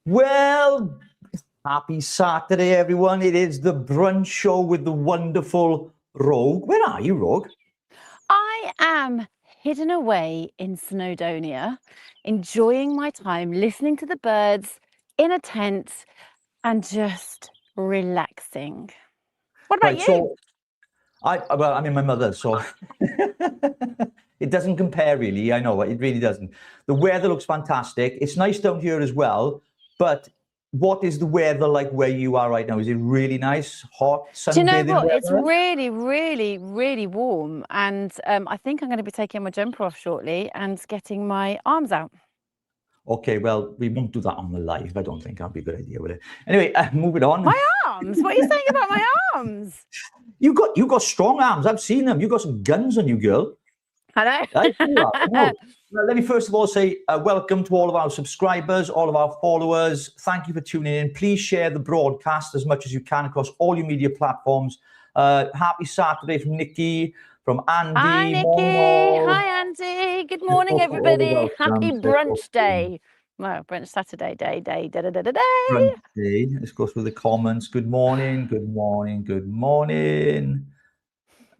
Well, happy Saturday, everyone. It is the brunch show with the wonderful Rogue. Where are you, Rogue? I am hidden away in Snowdonia, enjoying my time, listening to the birds in a tent and just relaxing. What about you? So I'm in my mother's, so it doesn't compare really. I know it really doesn't. The weather looks fantastic. It's nice down here as well, but what is the weather like where you are right now? Is it really nice, hot, sunbathing? Do you know what? It's really, really, really warm. And I think I'm going to be taking my jumper off shortly and getting my arms out. Okay, well, we won't do that on the live. I don't think that'd be a good idea, will it? Anyway, moving on. My arms? What are you saying about my arms? You got strong arms. I've seen them. You got some guns on you, girl. I know. Well, let me first of all say welcome to all of our subscribers, all of our followers. Thank you for tuning in. Please share the broadcast as much as you can across all your media platforms. Happy Saturday from Nikki, from Andy. Hi, Nikki. Momo. Hi, Andy. Good morning, everybody. Happy brunch day. Well, brunch Saturday day. Brunch day. Let's go through the comments. Good morning. Good morning. Good morning.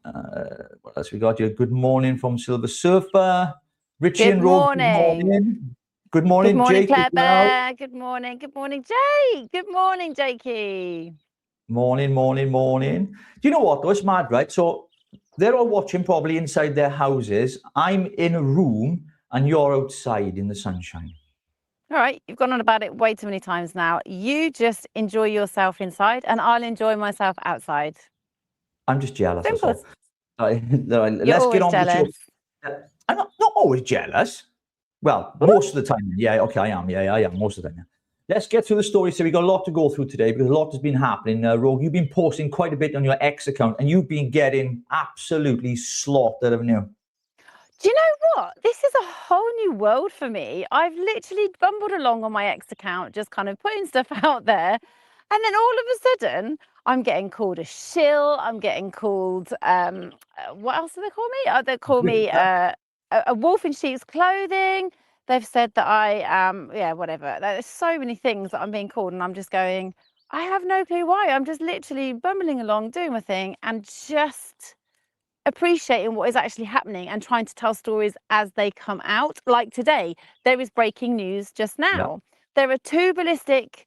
What else we got here? Good morning from Silver Surfer. Richie and Rogue. Good morning. Good morning, Jake. Claire Bear. Good morning. Good morning, Jake. Good morning, Jakey. Morning. Do you know what though? It's mad, right? So they're all watching probably inside their houses. I'm in a room and you're outside in the sunshine. All right, you've gone on about it way too many times now. You just enjoy yourself inside and I'll enjoy myself outside. I'm just jealous. Simple. Let's get on jealous. I'm not always jealous. Well, most of the time. Yeah, okay, I am. Yeah, I am most of the time. Let's get through the story. So we've got a lot to go through today because a lot has been happening. Rogue, you've been posting quite a bit on your X account and you've been getting absolutely slaughtered, haven't you? Do you know what? This is a whole new world for me. I've literally bumbled along on my X account, just kind of putting stuff out there. And then all of a sudden, I'm getting called a shill. I'm getting called, what else do they call me? They call me a wolf in sheep's clothing. They've said that I am, whatever. There's so many things that I'm being called and I'm just going, I have no clue why. I'm just literally bumbling along, doing my thing and just appreciating what is actually happening and trying to tell stories as they come out. Like today, there is breaking news just now. Yeah. There are 2 ballistic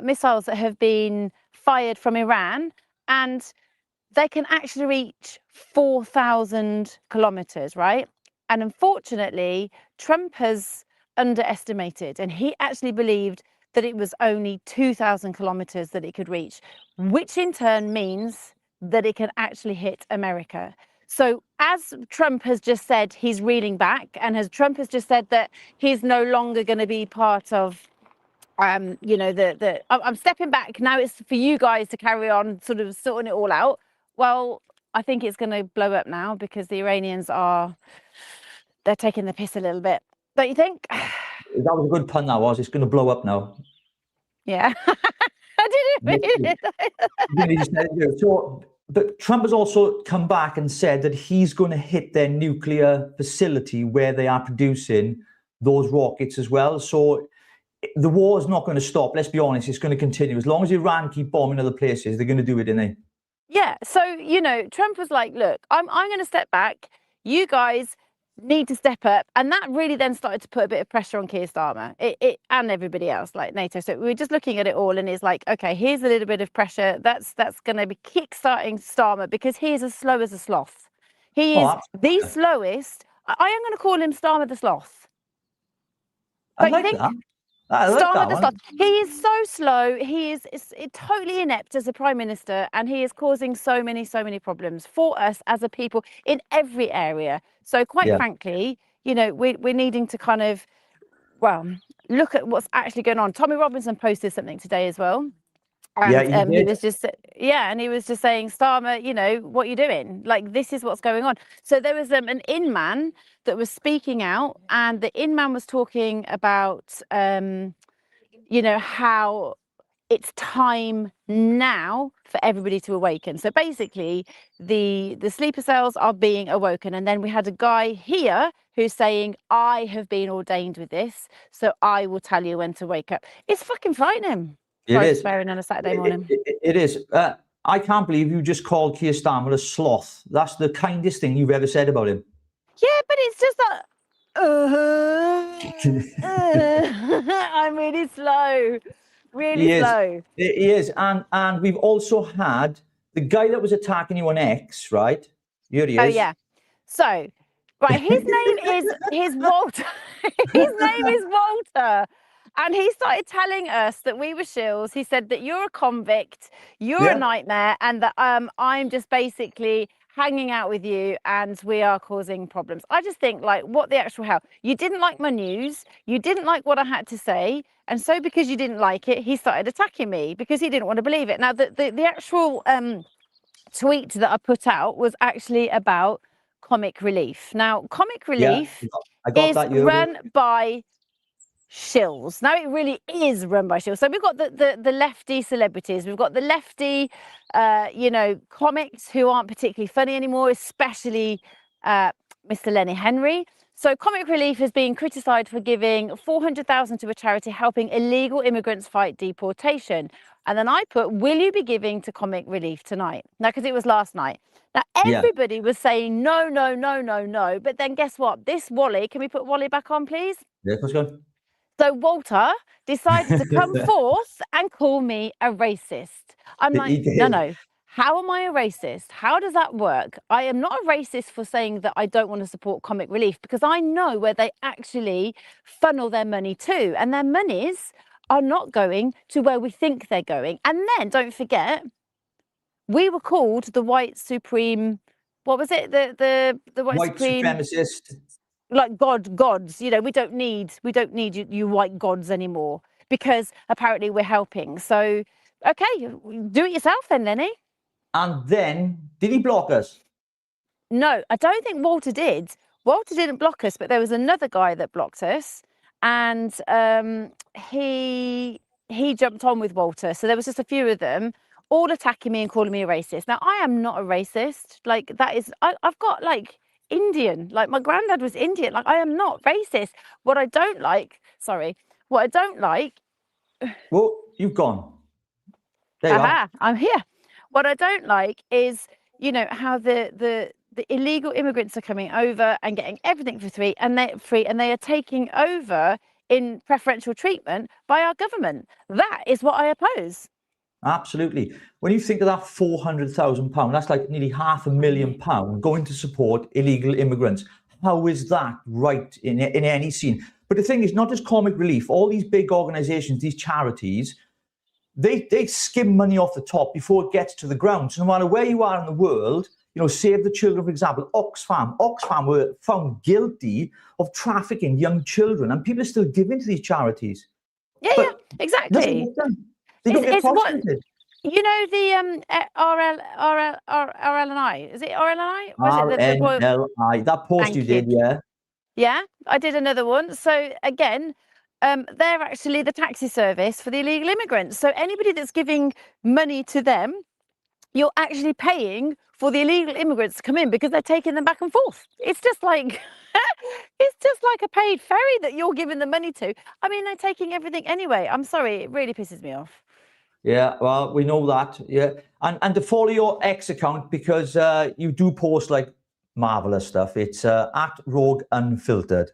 missiles that have been fired from Iran and they can actually reach 4,000 kilometers, right? And unfortunately, Trump has underestimated and he actually believed that it was only 2,000 kilometers that it could reach, which in turn means that it can actually hit America. So as Trump has just said, he's reeling back, and as Trump has just said that he's no longer going to be part of, I'm stepping back. Now it's for you guys to carry on sort of sorting it all out. Well, I think it's going to blow up now because the Iranians they're taking the piss a little bit. Don't you think? That was a good pun, that was. It's going to blow up now. Yeah. I didn't mean it. But Trump has also come back and said that he's going to hit their nuclear facility where they are producing those rockets as well. So the war is not going to stop. Let's be honest, it's going to continue. As long as Iran keep bombing other places, they're going to do it, innit? Yeah. So, Trump was like, look, I'm going to step back. You guys need to step up. And that really then started to put a bit of pressure on Keir Starmer and everybody else, like NATO. So we were just looking at it all and it's like, okay, here's a little bit of pressure. That's going to be kickstarting Starmer because he is as slow as a sloth. He is the slowest. I am going to call him Starmer the sloth. I like that. Starmer the sloth. He is so slow. He is totally inept as a prime minister, and he is causing so many problems for us as a people in every area. So quite frankly, we're needing to kind of, look at what's actually going on. Tommy Robinson posted something today as well. And he was just saying, Starmer, what are you doing? Like, this is what's going on. So there was an in-man that was speaking out, and the in-man was talking about, how it's time now for everybody to awaken. So basically, the sleeper cells are being awoken. And then we had a guy here who's saying, I have been ordained with this, so I will tell you when to wake up. It's fucking frightening. It is. Swearing on a Saturday morning. It is. I can't believe you just called Keir Starmer a sloth. That's the kindest thing you've ever said about him. Yeah, but it's just that. I'm really slow. Really slow. He is. And we've also had the guy that was attacking you on X, right? Here he is. Oh, yeah. So, right, his name is Walter. His name is Walter. And he started telling us that we were shills. He said that you're a convict, you're a nightmare, and that I'm just basically hanging out with you and we are causing problems. I just think, like, what the actual hell? You didn't like my news. You didn't like what I had to say. And so because you didn't like it, he started attacking me because he didn't want to believe it. Now, the actual tweet that I put out was actually about Comic Relief. Now, Comic Relief is run by shills. Now it really is run by shills. So we've got the lefty celebrities, we've got the lefty comics who aren't particularly funny anymore, especially Mr. Lenny Henry. So Comic Relief is being criticised for giving 400,000 to a charity helping illegal immigrants fight deportation. And then I put, will you be giving to Comic Relief tonight? Now, because it was last night. Now, everybody was saying no, no, no, no, no. But then guess what? This Wally, can we put Wally back on, please? Yeah, let's go. So Walter decided to come forth and call me a racist. I'm like, no. How am I a racist? How does that work? I am not a racist for saying that I don't want to support Comic Relief because I know where they actually funnel their money to. And their monies are not going to where we think they're going. And then don't forget, we were called the white supreme, what was it? The white supreme supremacist. Like gods, you know, we don't need you white gods anymore because apparently we're helping. So, okay, do it yourself then, Lenny. And then, did he block us? No, I don't think Walter did. Walter didn't block us, but there was another guy that blocked us, and he jumped on with Walter. So there was just a few of them, all attacking me and calling me a racist. Now, I am not a racist. Like, that is, I've got, like, Indian. Like, my granddad was Indian. Like, I am not racist. What I don't like... Well, you've gone. There you are. I'm here. What I don't like is, you know, how the illegal immigrants are coming over and getting everything for free, and they are taking over in preferential treatment by our government. That is what I oppose. Absolutely. When you think of that £400,000, that's like nearly £500,000 going to support illegal immigrants. How is that right in any scene? But the thing is, not just Comic Relief, all these big organisations, these charities, they skim money off the top before it gets to the ground. So no matter where you are in the world, you know, Save the Children, for example, Oxfam were found guilty of trafficking young children, and people are still giving to these charities. Yeah, exactly. They don't get prosecuted. You know the RLNI? Is it RLNI? RNLI. That post you did, yeah. Yeah, I did another one. So again, they're actually the taxi service for the illegal immigrants. So anybody that's giving money to them, you're actually paying for the illegal immigrants to come in because they're taking them back and forth. It's just like it's just like a paid ferry that you're giving the money to. I mean, they're taking everything anyway. I'm sorry, it really pisses me off. Yeah, well, we know that. Yeah, and to follow your X account, because you do post like marvelous stuff. It's at Rogue Unfiltered.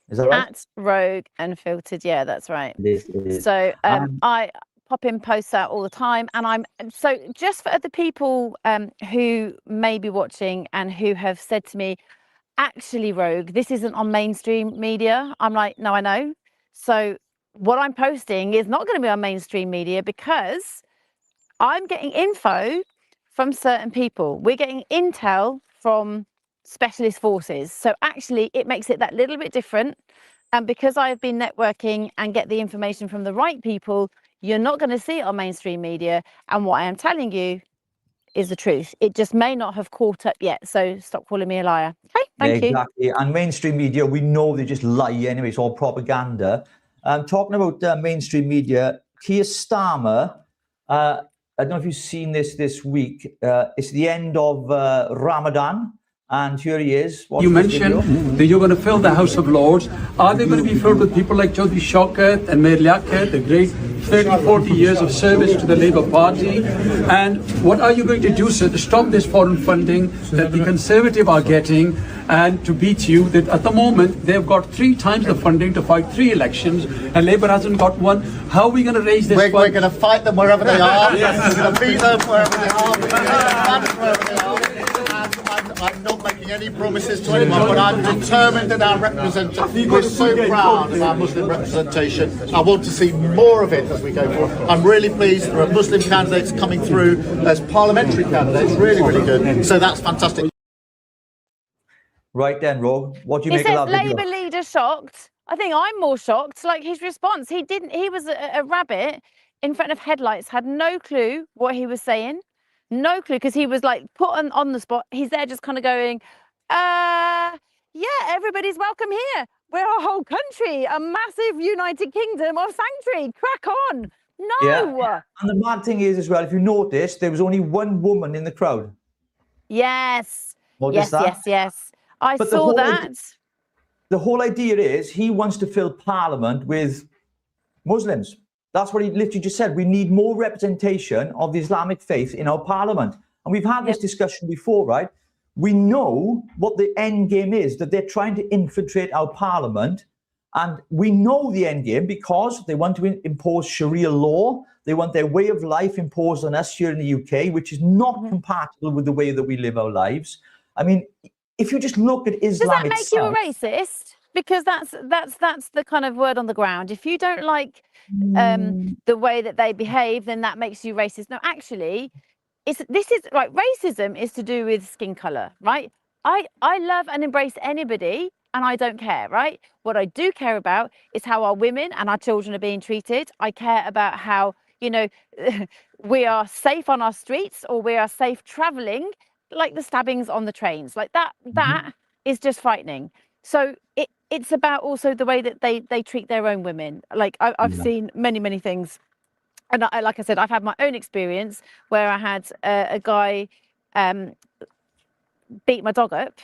Is that right? At Rogue Unfiltered. Yeah, that's right. It is. So I pop in posts out all the time, and so just for other people who may be watching and who have said to me, actually, Rogue, this isn't on mainstream media. I'm like, no, I know. So what I'm posting is not going to be on mainstream media because I'm getting info from certain people. We're getting intel from specialist forces. So actually it makes it that little bit different. And because I've been networking and get the information from the right people, you're not going to see it on mainstream media. And what I am telling you is the truth. It just may not have caught up yet. So stop calling me a liar. Okay, thank you. Exactly. And mainstream media, we know they just lie anyway. It's all propaganda. Talking about mainstream media, Keir Starmer, I don't know if you've seen this week. It's the end of Ramadan. And here he is. You mentioned that you're going to fill the House of Lords. Are they going to be filled with people like Chaudhry Shaukat and Mir Liaquat, the great 30, 40 years of service to the Labour Party? And what are you going to do, sir, to stop this foreign funding that the Conservative are getting and to beat you? That at the moment, they've got 3 times the funding to fight 3 elections and Labour hasn't got one. How are we going to raise this fund? We're going to fight them wherever they are. We're going to beat them wherever they are. We're going to manage wherever they are. I'm not making any promises to anyone, but I'm determined in our representation. We're so proud of our Muslim representation. I want to see more of it as we go forward. I'm really pleased there are Muslim candidates coming through as parliamentary candidates, really, really good. So that's fantastic. Right then, Rogue, what do you He make of says that video? Labour leader shocked. I think I'm more shocked. Like his response, he was a rabbit in front of headlights, had no clue what he was saying. No clue, because he was like put on the spot. He's there just kind of going, yeah, everybody's welcome here. We're a whole country, a massive United Kingdom of sanctuary. Crack on. No. Yeah. And the mad thing is as well, if you notice, there was only one woman in the crowd. Yes. Notice that? Yes. I saw that. The whole idea is he wants to fill Parliament with Muslims. That's what he literally just said. We need more representation of the Islamic faith in our Parliament. And we've had this discussion before, right? We know what the end game is, that they're trying to infiltrate our Parliament. And we know the end game because they want to impose Sharia law. They want their way of life imposed on us here in the UK, which is not compatible with the way that we live our lives. I mean, if you just look at Islam itself... Does that make you a racist? Because that's the kind of word on the ground. If you don't like the way that they behave, then that makes you racist. No, actually, this is right. Racism is to do with skin color, right? I love and embrace anybody, and I don't care, right? What I do care about is how our women and our children are being treated. I care about how, we are safe on our streets, or we are safe traveling, like the stabbings on the trains, like that. That is just frightening. So it's about also the way that they treat their own women. Like I've seen many things, and like I said, I've had my own experience where I had a guy beat my dog up.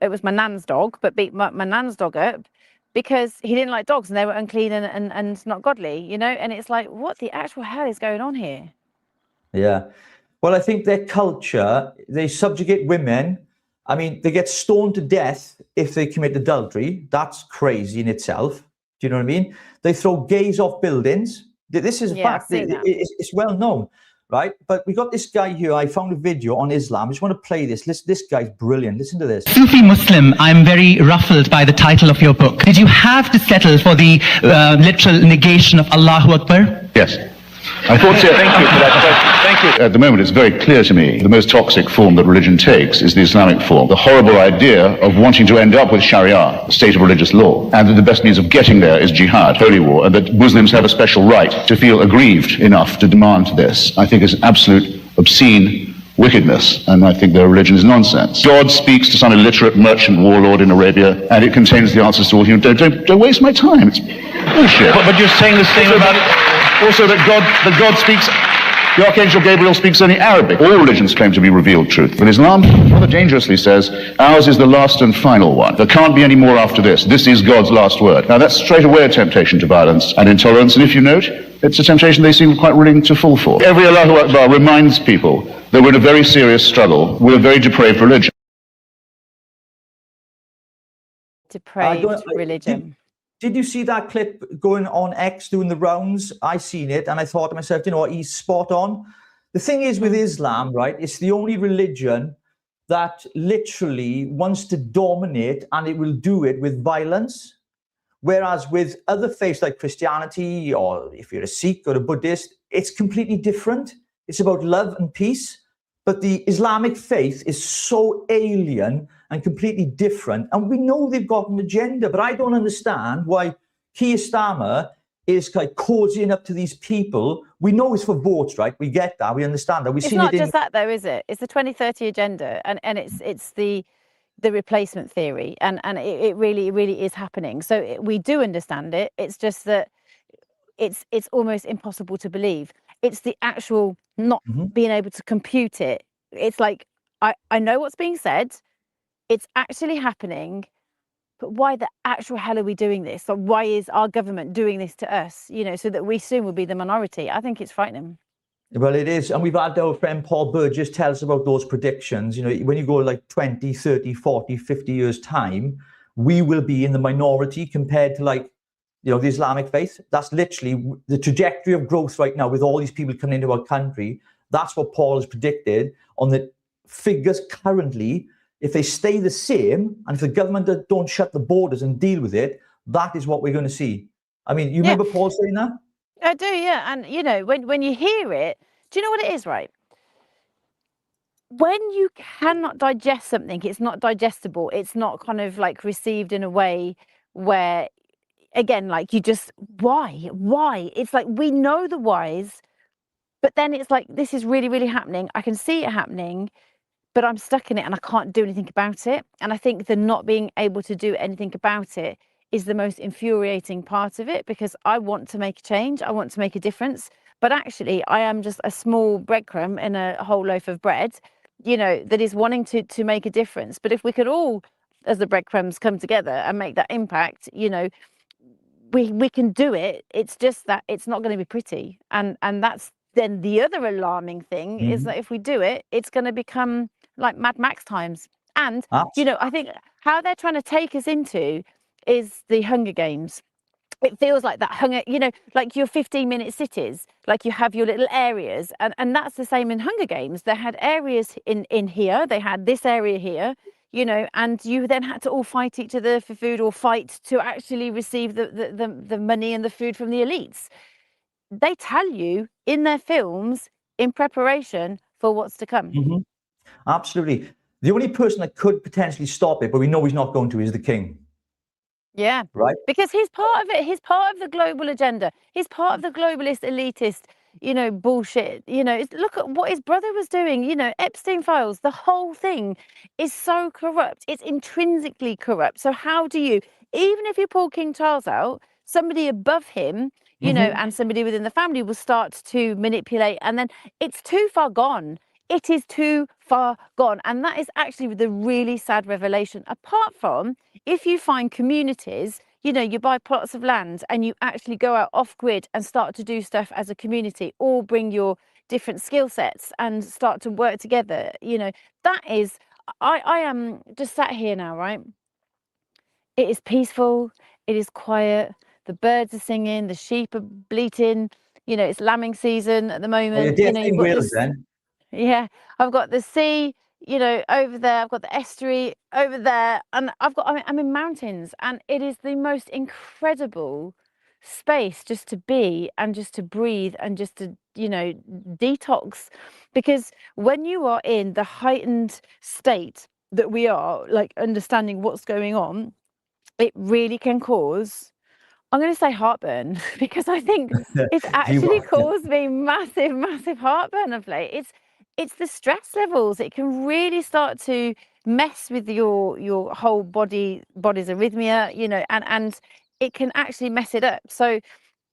It was my nan's dog, but beat my nan's dog up because he didn't like dogs and they were unclean and not godly, And it's like, what the actual hell is going on here? Yeah. Well, I think their culture, they subjugate women. I mean, they get stoned to death if they commit adultery. That's crazy in itself. Do you know what I mean? They throw gays off buildings. This is a fact. It's well known, right? But we got this guy here. I found a video on Islam. I just want to play this. Listen, this guy's brilliant. Listen to this. Sufi Muslim, I'm very ruffled by the title of your book. Did you have to settle for the literal negation of Allahu Akbar? Yes. I thought so. Thank you for that question. Thank you. At the moment, it's very clear to me the most toxic form that religion takes is the Islamic form. The horrible idea of wanting to end up with Sharia, the state of religious law, and that the best means of getting there is jihad, holy war, and that Muslims have a special right to feel aggrieved enough to demand this, I think is absolute obscene wickedness, and I think their religion is nonsense. God speaks to some illiterate merchant warlord in Arabia, and it contains the answers to all human. Don't waste my time. It's bullshit. But you're saying the same about it. Also, that God speaks, the Archangel Gabriel speaks only Arabic. All religions claim to be revealed truth. But Islam rather dangerously says, ours is the last and final one. There can't be any more after this. This is God's last word. Now that's straight away a temptation to violence and intolerance, and if you note, it's a temptation they seem quite willing to fall for. Every Allahu Akbar reminds people that we're in a very serious struggle with a very depraved religion. Depraved religion. Did you see that clip going on X doing the rounds? I seen it and I thought to myself, he's spot on. The thing is with Islam, right, it's the only religion that literally wants to dominate, and it will do it with violence. Whereas with other faiths like Christianity, or if you're a Sikh or a Buddhist, it's completely different. It's about love and peace. But the Islamic faith is so alien and completely different. And we know they've got an agenda, but I don't understand why Keir Starmer is like cozying up to these people. We know it's for votes, right? We get that. We understand that. It's not just that, though, is it? It's the 2030 agenda, and it's the replacement theory, and it really is happening. So we do understand it. It's just that it's almost impossible to believe. It's the actual not being able to compute it. It's like, I know what's being said, it's actually happening, but why the actual hell are we doing this? Or why is our government doing this to us, you know, so that we soon will be the minority? I think it's frightening. Well, it is. And we've had our friend Paul Burgess tell us about those predictions. You know, when you go like 20, 30, 40, 50 years time, we will be in the minority compared to like, you know, the Islamic faith. That's literally the trajectory of growth right now with all these people coming into our country. That's what Paul has predicted on the figures currently. If they stay the same, and if the government don't shut the borders and deal with it, that is what we're going to see. I mean, you remember Paul saying that? I do, yeah. And, you know, when you hear it, do you know what it is, right? When you cannot digest something, it's not digestible. It's not kind of like received in a way where, again, like you just, why? It's like we know the whys, but then it's like, this is really, really happening. I can see it happening, but I'm stuck in it and I can't do anything about it. And I think the not being able to do anything about it is the most infuriating part of it, because I want to make a change. I want to make a difference. But actually, I am just a small breadcrumb in a whole loaf of bread, you know, that is wanting to make a difference. But if we could all, as the breadcrumbs, come together and make that impact, you know, we can do it. It's just that it's not going to be pretty. And that's then the other alarming thing is that if we do it, it's going to become like Mad Max times. And, you know, I think how they're trying to take us into is the Hunger Games. It feels like that hunger, you know, like your 15-minute cities, like you have your little areas. And that's the same in Hunger Games. They had areas in here, they had this area here, you know, and you then had to all fight each other for food or fight to actually receive the money and the food from the elites. They tell you in their films in preparation for what's to come. Absolutely. The only person that could potentially stop it, but we know he's not going to, is the king. Yeah. Right. Because he's part of it. He's part of the global agenda. He's part of the globalist, elitist, you know, bullshit. You know, look at what his brother was doing. You know, Epstein files, the whole thing is so corrupt. It's intrinsically corrupt. So how do you, even if you pull King Charles out, somebody above him, you know, and somebody within the family will start to manipulate, and then it's too far gone. It is too far gone. And that is actually the really sad revelation. Apart from, if you find communities, you know, you buy plots of land and you actually go out off grid and start to do stuff as a community, or bring your different skill sets and start to work together, you know, that is, I am just sat here now, right? It is peaceful. It is quiet. The birds are singing. The sheep are bleating. You know, it's lambing season at the moment. You're you know, definitely you've got Wales this, then. yeah, I've got the sea, you know, over there. I've got the estuary over there, and I'm in mountains, and it is the most incredible space just to be and just to breathe and just to, you know, detox. Because when you are in the heightened state that we are, like understanding what's going on, it really can cause, I'm going to say heartburn, because I think it's actually caused me massive heartburn of late. It's the stress levels. It can really start to mess with your whole body's arrhythmia, you know, and it can actually mess it up. So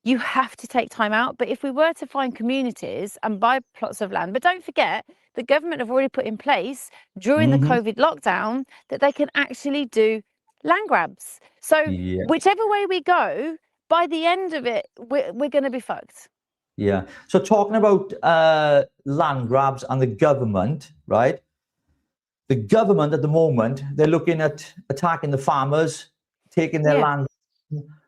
you have to take time out. But if we were to find communities and buy plots of land, but don't forget, the government have already put in place during the COVID lockdown that they can actually do land grabs. So whichever way we go, by the end of it, we're going to be fucked. Yeah. So talking about land grabs and the government, right? The government at the moment, they're looking at attacking the farmers, taking their land,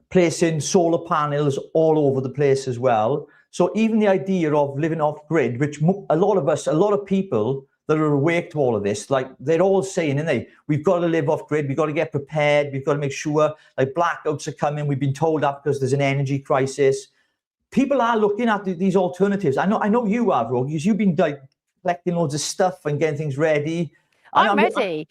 placing solar panels all over the place as well. So even the idea of living off grid, which a lot of people that are awake to all of this, like they're all saying, and we've got to live off grid, we've got to get prepared, we've got to make sure, like blackouts are coming, we've been told that because there's an energy crisis. People are looking at these alternatives. I know you have, Rogue, because you've been like collecting loads of stuff and getting things ready. I'm ready.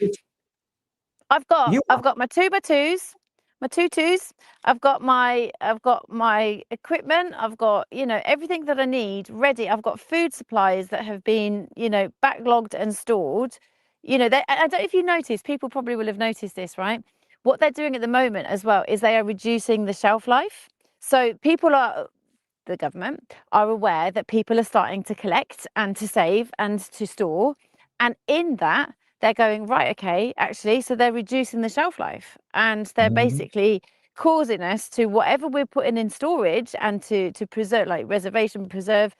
I've got my 2x2s, my 2x2s. I've got my equipment. I've got, you know, everything that I need ready. I've got food supplies that have been, you know, backlogged and stored. You know, I don't know if you noticed, people probably will have noticed this, right? What they're doing at the moment as well is they are reducing the shelf life. So people are the government, are aware that people are starting to collect and to save and to store. And in that, they're going, right, okay, actually, so they're reducing the shelf life, and they're basically causing us to, whatever we're putting in storage and to preserve, like reservation, preserve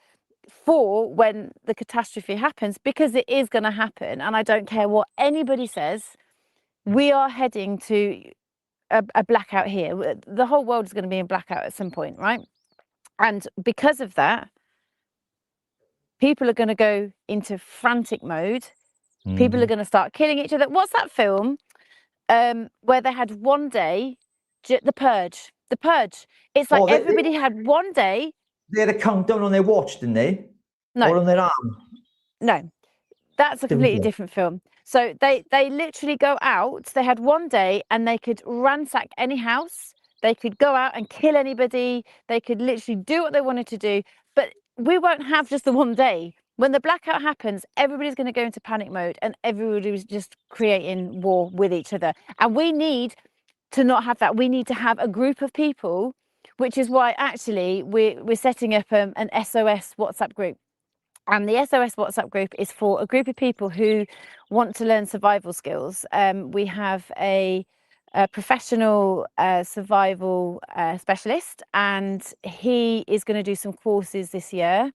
for when the catastrophe happens, because it is going to happen. And I don't care what anybody says, we are heading to a blackout here. The whole world is going to be in blackout at some point, right? And because of that, people are going to go into frantic mode. People are going to start killing each other. What's that film where they had one day, The Purge? The Purge. It's like everybody had one day. They had a countdown on their watch, didn't they? No. Or on their arm? No. That's a completely different film. So they literally go out. They had one day and they could ransack any house. They could go out and kill anybody. They could literally do what they wanted to do. But we won't have just the one day. When the blackout happens, everybody's going to go into panic mode and everybody was just creating war with each other. And we need to not have that. We need to have a group of people, which is why actually we're setting up an SOS WhatsApp group. And the SOS WhatsApp group is for a group of people who want to learn survival skills. We have a professional survival specialist, and he is going to do some courses this year.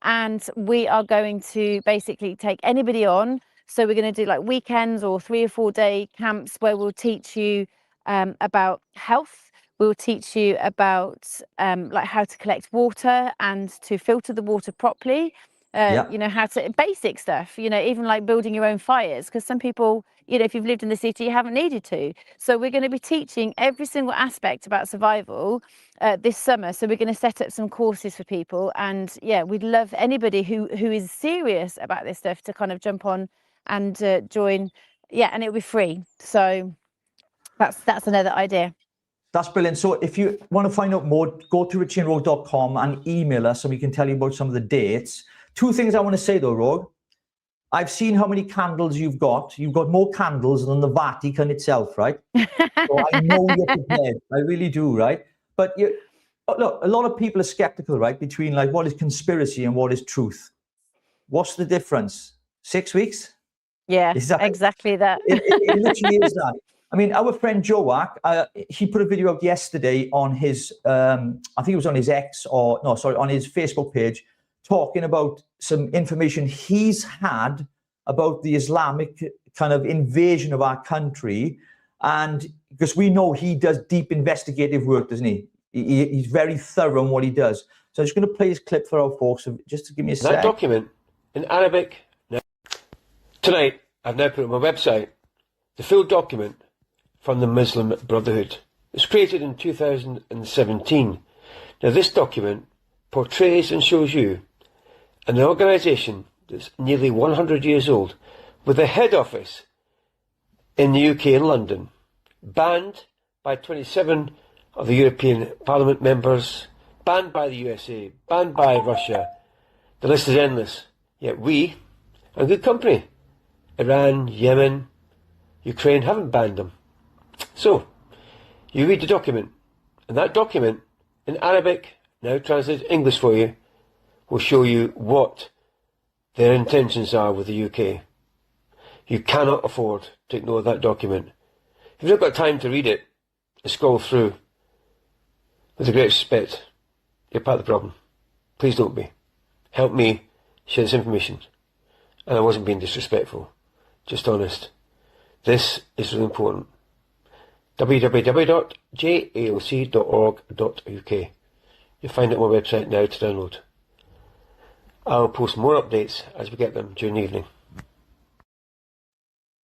And we are going to basically take anybody on. So we're going to do like weekends or 3 or 4 day camps where we'll teach you about health. We'll teach you about like how to collect water and to filter the water properly. You know, how to basic stuff, you know, even like building your own fires, because some people, you know, if you've lived in the city, you haven't needed to. So we're going to be teaching every single aspect about survival this summer. So we're going to set up some courses for people. And yeah, we'd love anybody who is serious about this stuff to kind of jump on and join. Yeah, and it'll be free. So that's another idea. That's brilliant. So if you want to find out more, go to richierogue.com and email us and we can tell you about some of the dates. 2 things I want to say though, Rogue. I've seen how many candles you've got. You've got more candles than the Vatican itself, right? So I know you're prepared. I really do, right? But look, a lot of people are skeptical, right? Between like what is conspiracy and what is truth. What's the difference? 6 weeks? Yeah, exactly that. It literally is that. I mean, our friend Joak, he put a video out yesterday on his, I think it was on his on his Facebook page, talking about some information he's had about the Islamic kind of invasion of our country. And because we know he does deep investigative work, doesn't he? He's very thorough in what he does. So I'm just going to play his clip for our folks, just to give me a sec. That document in Arabic. Tonight, I've now put on my website the full document from the Muslim Brotherhood. It was created in 2017. Now this document portrays and shows you an organisation that's nearly 100 years old, with a head office in the UK in London, banned by 27 of the European Parliament members, banned by the USA, banned by Russia. The list is endless. Yet we are good company. Iran, Yemen, Ukraine haven't banned them. So, you read the document, and that document in Arabic, now translated English for you, will show you what their intentions are with the UK. You cannot afford to ignore that document. If you've not got time to read it and scroll through, with the greatest respect, you're part of the problem. Please don't be. Help me share this information. And I wasn't being disrespectful, just honest. This is really important. www.jaoc.org.uk. You'll find it on my website now to download. I'll post more updates as we get them during the evening.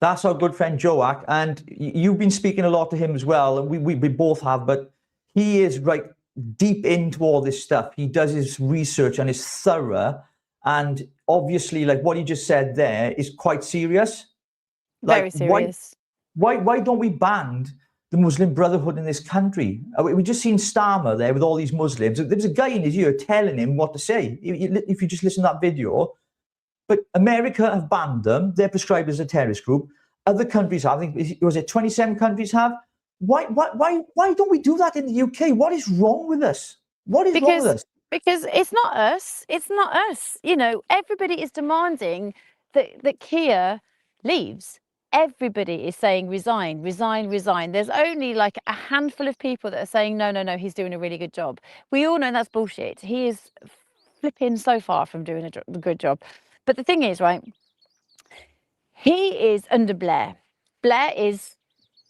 That's our good friend Joak, and you've been speaking a lot to him as well, and we both have, but he is right deep into all this stuff. He does his research and is thorough, and obviously, like what he just said there is quite serious. Very serious. Why don't we ban the Muslim Brotherhood in this country? We just seen Starmer there with all these Muslims. There was a guy in his ear telling him what to say. If you just listen to that video. But America have banned them. They're prescribed as a terrorist group. Other countries have. I think, was it 27 countries have? Why don't we do that in the UK? What is wrong with us? What is wrong with us? Because it's not us. It's not us. You know, everybody is demanding that Keir leaves. Everybody is saying resign, resign, resign. There's only like a handful of people that are saying no, no, no, he's doing a really good job. We all know that's bullshit. He is flipping so far from doing a good job. But the thing is, right, he is under Blair. Blair is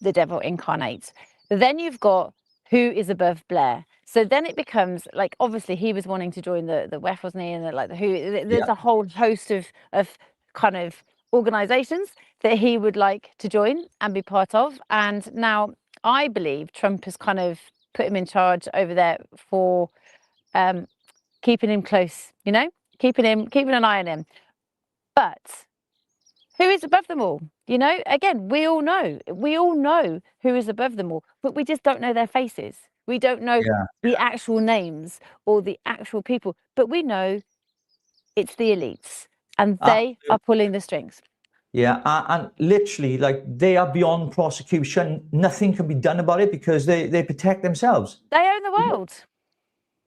the devil incarnate. Then you've got who is above Blair. So then it becomes like, obviously he was wanting to join the WEF, wasn't he? And there's a whole host of kind of organizations that he would like to join and be part of. And now I believe Trump has kind of put him in charge over there for keeping him close, you know, keeping an eye on him. But who is above them all? You know, again, we all know who is above them all, but we just don't know their faces. We don't know the actual names or the actual people, but we know it's the elites and they are pulling the strings. Yeah, and literally, like, they are beyond prosecution. Nothing can be done about it because they protect themselves. They own the world.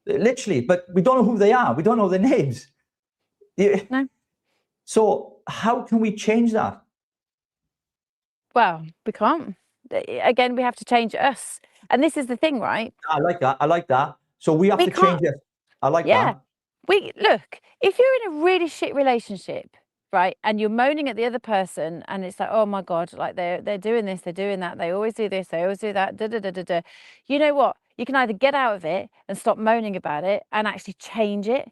Literally, but we don't know who they are. We don't know their names. No. So how can we change that? Well, we can't. Again, we have to change us. And this is the thing, right? I like that. So we have to change it. I like that. Look, if you're in a really shit relationship, right, and you're moaning at the other person and it's like, oh my God, like they're doing this, they're doing that, they always do this, they always do that, da. You know what? You can either get out of it and stop moaning about it and actually change it.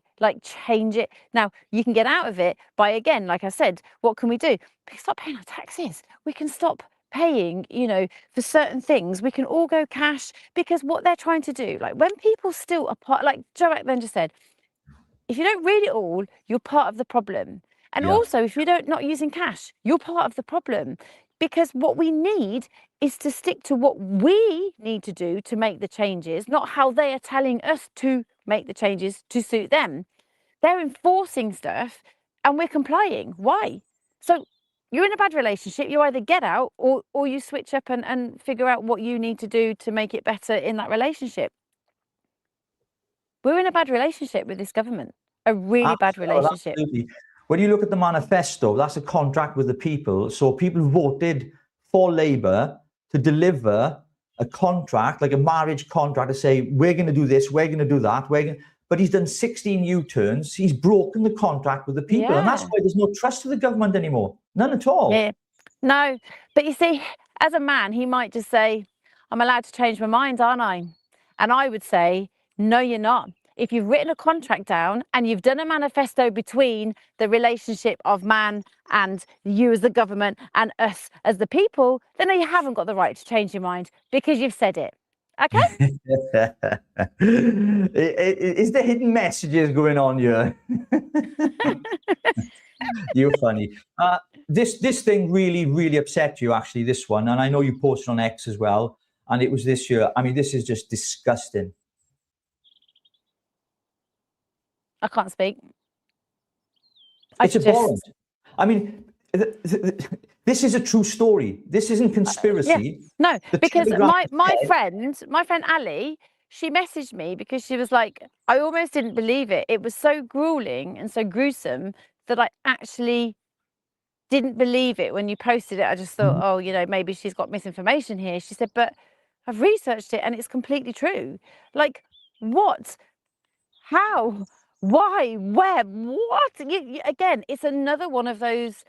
Now, you can get out of it by, again, like I said, what can we do? We can stop paying our taxes. We can stop paying, you know, for certain things. We can all go cash, because what they're trying to do, like when people still are part, like Joe then just said, if you don't read it all, you're part of the problem. And also, if you're not using cash, you're part of the problem. Because what we need is to stick to what we need to do to make the changes, not how they are telling us to make the changes to suit them. They're enforcing stuff and we're complying. Why? So you're in a bad relationship, you either get out or you switch up and figure out what you need to do to make it better in that relationship. We're in a bad relationship with this government, a really bad relationship. Absolutely. When you look at the manifesto, that's a contract with the people. So people voted for Labour to deliver a contract, like a marriage contract, to say, we're going to do this, we're going to do that. But he's done 16 U-turns. He's broken the contract with the people. And that's why there's no trust to the government anymore. None at all. Yeah. No, but you see, as a man, he might just say, I'm allowed to change my mind, aren't I? And I would say, no, you're not. If you've written a contract down and you've done a manifesto between the relationship of man and you as the government and us as the people, then you haven't got the right to change your mind because you've said it. Okay? Is there hidden messages going on here? You're funny. This thing really upset you, actually, this one. And I know you posted on X as well. And it was this year. I mean, this is just disgusting. I can't speak. It's abhorrent. I mean, this is a true story. This isn't conspiracy. No, because my friend Ali, she messaged me because she was like, I almost didn't believe it. It was so grueling and so gruesome that I actually didn't believe it when you posted it. I just thought, oh, you know, maybe she's got misinformation here. She said, but I've researched it and it's completely true. Like, what? How? Why? Where? What? Again, it's another one of those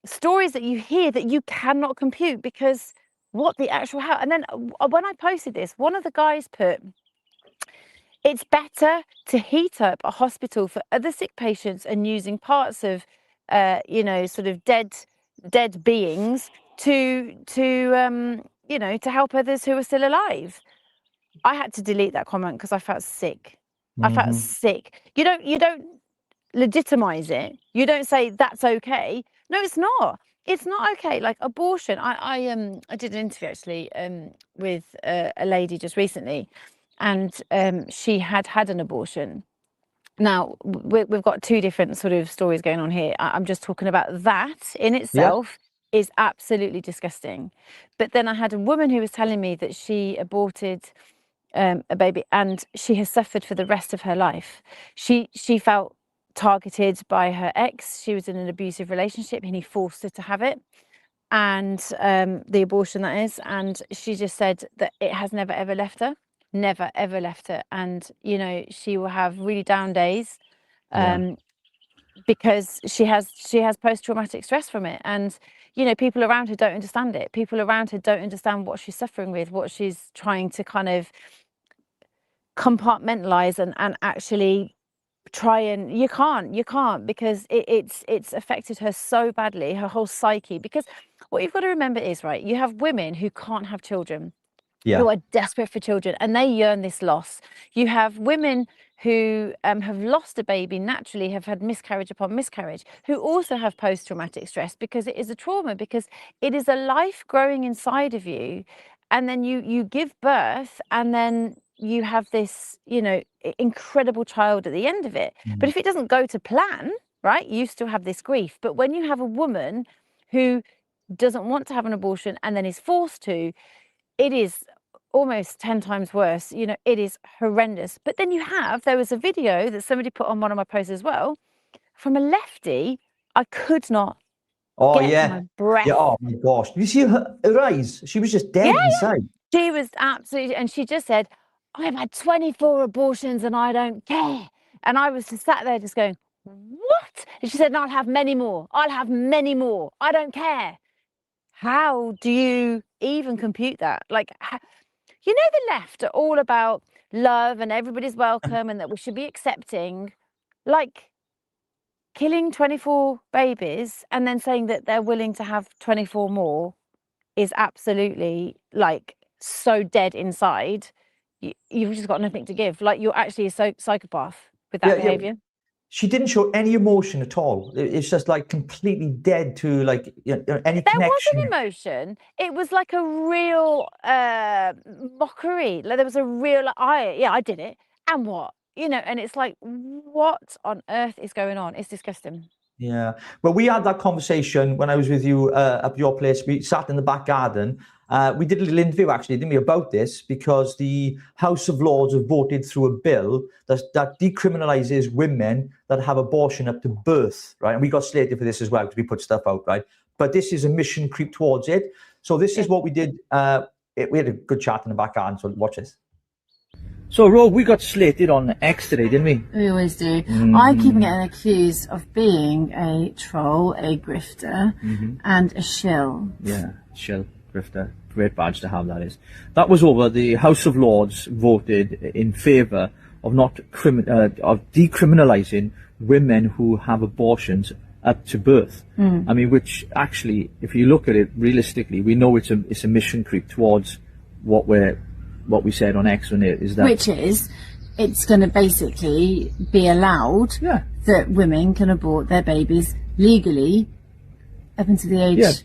stories that you hear that you cannot compute, because what the actual hell? And then when I posted this, one of the guys put, it's better to heat up a hospital for other sick patients and using parts of, you know, sort of dead beings to you know, to help others who are still alive. I had to delete that comment because I felt sick. I felt sick. You don't legitimize it. You don't say that's okay. No, it's not. It's not okay. Like abortion. I did an interview actually with a lady just recently, and she had an abortion. Now we've got two different sort of stories going on here. I'm just talking about that in itself is absolutely disgusting. But then I had a woman who was telling me that she aborted a baby, and she has suffered for the rest of her life. She felt targeted by her ex. She was in an abusive relationship and he forced her to have it, and the abortion, that is. And she just said that it has never ever left her, never ever left her. And you know, she will have really down days because she has post-traumatic stress from it. And you know, people around her don't understand it. People around her don't understand what she's suffering with, what she's trying to kind of compartmentalize and actually try. And you can't, because it's affected her so badly, her whole psyche. Because what you've got to remember is, right, you have women who can't have children, who are desperate for children, and they yearn this loss. You have women who have lost a baby naturally, have had miscarriage upon miscarriage, who also have post-traumatic stress, because it is a trauma, because it is a life growing inside of you, and then you give birth, and then you have this, you know, incredible child at the end of it. But if it doesn't go to plan, right, you still have this grief. But when you have a woman who doesn't want to have an abortion and then is forced to, it is almost 10 times worse. You know, it is horrendous. But then there was a video that somebody put on one of my posts as well, from a lefty. I could not get my breath. Yeah, oh my gosh. Did you see her eyes? She was just dead inside. She was absolutely, and she just said, I've had 24 abortions and I don't care. And I was just sat there just going, what? And she said, no, I'll have many more. I'll have many more. I don't care. How do you even compute that? Like, you know, the left are all about love and everybody's welcome and that we should be accepting. Like, killing 24 babies and then saying that they're willing to have 24 more is absolutely, like, so dead inside. You've just got nothing to give. Like, you're actually a psychopath with that behavior. She didn't show any emotion at all. It's just like completely dead to, like, you know, any connection. There was an emotion. It was like a real mockery. Like, there was a real, I did it. And what? You know, and it's like, what on earth is going on? It's disgusting. Yeah. Well, we had that conversation when I was with you up your place. We sat in the back garden. We did a little interview, actually, didn't we, about this, because the House of Lords have voted through a bill that decriminalises women that have abortion up to birth, right? And we got slated for this as well, because we put stuff out, right? But this is a mission creep towards it. So this is what we did. We had a good chat in the back garden, so watch this. So, Rogue, we got slated on X today, didn't we? We always do. I keep getting accused of being a troll, a grifter, and a shill. Yeah, shill, grifter. Great badge to have, that is. That was over. The House of Lords voted in favour of of decriminalising women who have abortions up to birth. I mean, which actually, if you look at it realistically, we know it's a mission creep towards what we said on X, on it, is that, which is, it's going to basically be allowed that women can abort their babies legally up until the age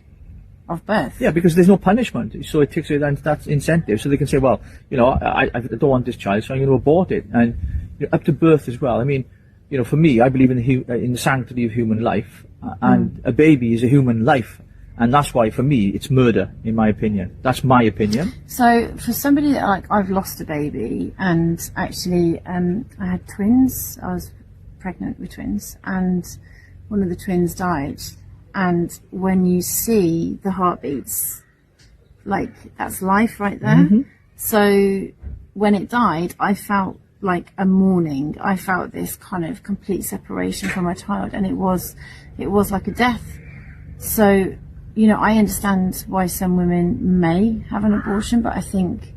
of birth. Yeah, because there's no punishment, so it takes away that incentive. So they can say, well, you know, I don't want this child, so I'm going to abort it, and you know, up to birth as well. I mean, you know, for me, I believe in the sanctity of human life, and a baby is a human life. And that's why, for me, it's murder, in my opinion. That's my opinion. So, for somebody that, like, I've lost a baby, and actually, I had twins. I was pregnant with twins, and one of the twins died. And when you see the heartbeats, like, that's life right there. So, when it died, I felt like a mourning. I felt this kind of complete separation from my child, and it was like a death. So, you know, I understand why some women may have an abortion, but I think,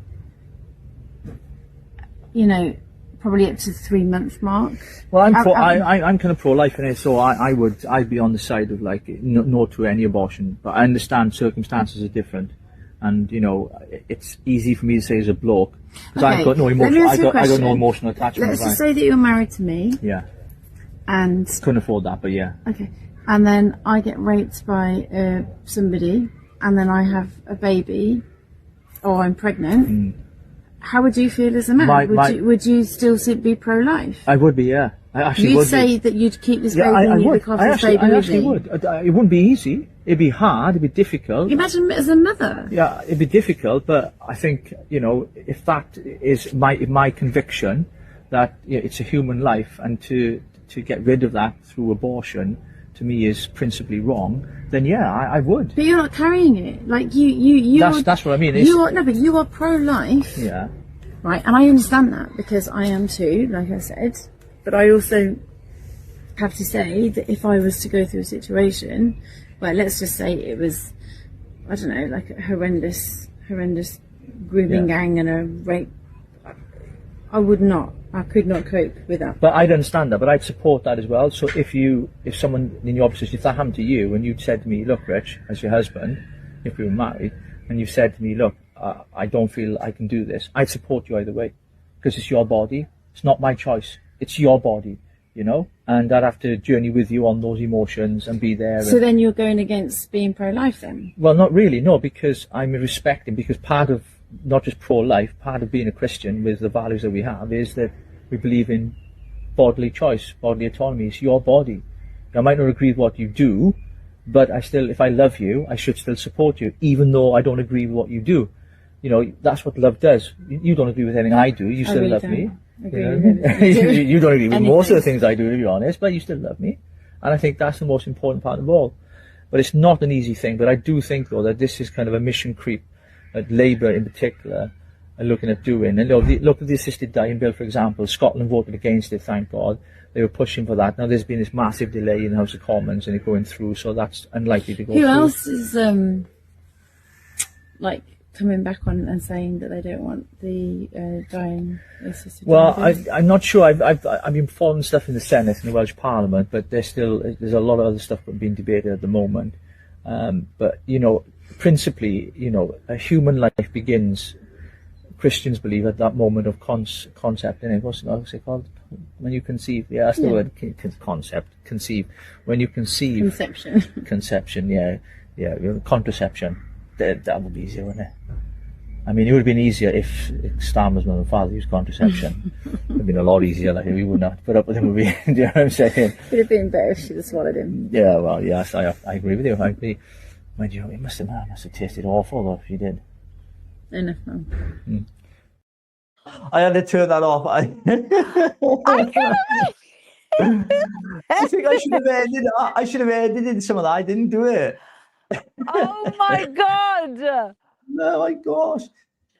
you know, probably up to the 3-month mark. Well, I'm kind of pro-life in it, so I'd be on the side of, like, no to any abortion. But I understand circumstances are different, and you know, it's easy for me to say as a bloke, because I've got no emotion. I got no emotional attachment. Let's just say that you're married to me. Yeah. And couldn't afford that, but yeah. Okay. And then I get raped by somebody, and then I have a baby, or I'm pregnant. How would you feel as a man? Would you still be pro-life? I would be, yeah. I actually You'd would. say that you'd keep this baby Yeah, I and you'd would. look after this baby I with actually you. would. It wouldn't be easy. It'd be hard. It'd be difficult. Imagine as a mother. Yeah, it'd be difficult, but I think, you know, if that is my conviction, that it's a human life, and to get rid of that through abortion, to me, is principally wrong, then yeah, I would. But you're not carrying it. Like That's what I mean. But you are pro-life. Yeah. Right, and I understand that because I am too, like I said. But I also have to say that if I was to go through a situation where, let's just say it was, I don't know, like a horrendous grooming gang and a rape, I could not cope with that. But I'd understand that, but I'd support that as well. So if someone in your position, if that happened to you, and you'd said to me, look, Rich, as your husband, if we were married, and you said to me, look, I don't feel I can do this, I'd support you either way, because it's your body. It's not my choice. It's your body, you know, and I'd have to journey with you on those emotions and be there. So then you're going against being pro-life then? Well, not really, no, because I'm respecting, because part of not just pro-life, part of being a Christian with the values that we have is that we believe in bodily choice, bodily autonomy. It's your body. I might not agree with what you do, but if I love you, I should still support you, even though I don't agree with what you do. You know, that's what love does. You don't agree with anything I do, you still love me. You don't agree with most of the things I do, to be honest, but you still love me. And I think that's the most important part of all. But it's not an easy thing. But I do think, though, that this is kind of a mission creep that Labour in particular are looking at doing. And look at the assisted dying bill, for example. Scotland voted against it, thank God. They were pushing for that. Now there's been this massive delay in the House of Commons and it going through, so that's unlikely to go through. Who else is like coming back on and saying that they don't want the dying assisted? Well, I'm not sure. I've been following stuff in the Senate and the Welsh Parliament, but there's a lot of other stuff being debated at the moment. But you know, principally, you know, a human life begins, Christians believe, at that moment of concept. And what's it called? When you conceive. Yeah, that's the word. Concept. Conceive. When you conceive. Conception. Conception. Yeah. Contraception. That would be easier, wouldn't it? I mean, it would have been easier if Stan was mother and father used contraception. It would have been a lot easier. Like, we wouldn't have to put up with him. Do you know what I'm saying? It would have been better if she'd have swallowed him. Yeah, well, yes, I agree with you. I agree. Mind you, it must have tasted awful, though, if you did. Enough now. I had to turn that off. I think I should have ended. I should have edited some of that. I didn't do it. Oh my God! No, my gosh.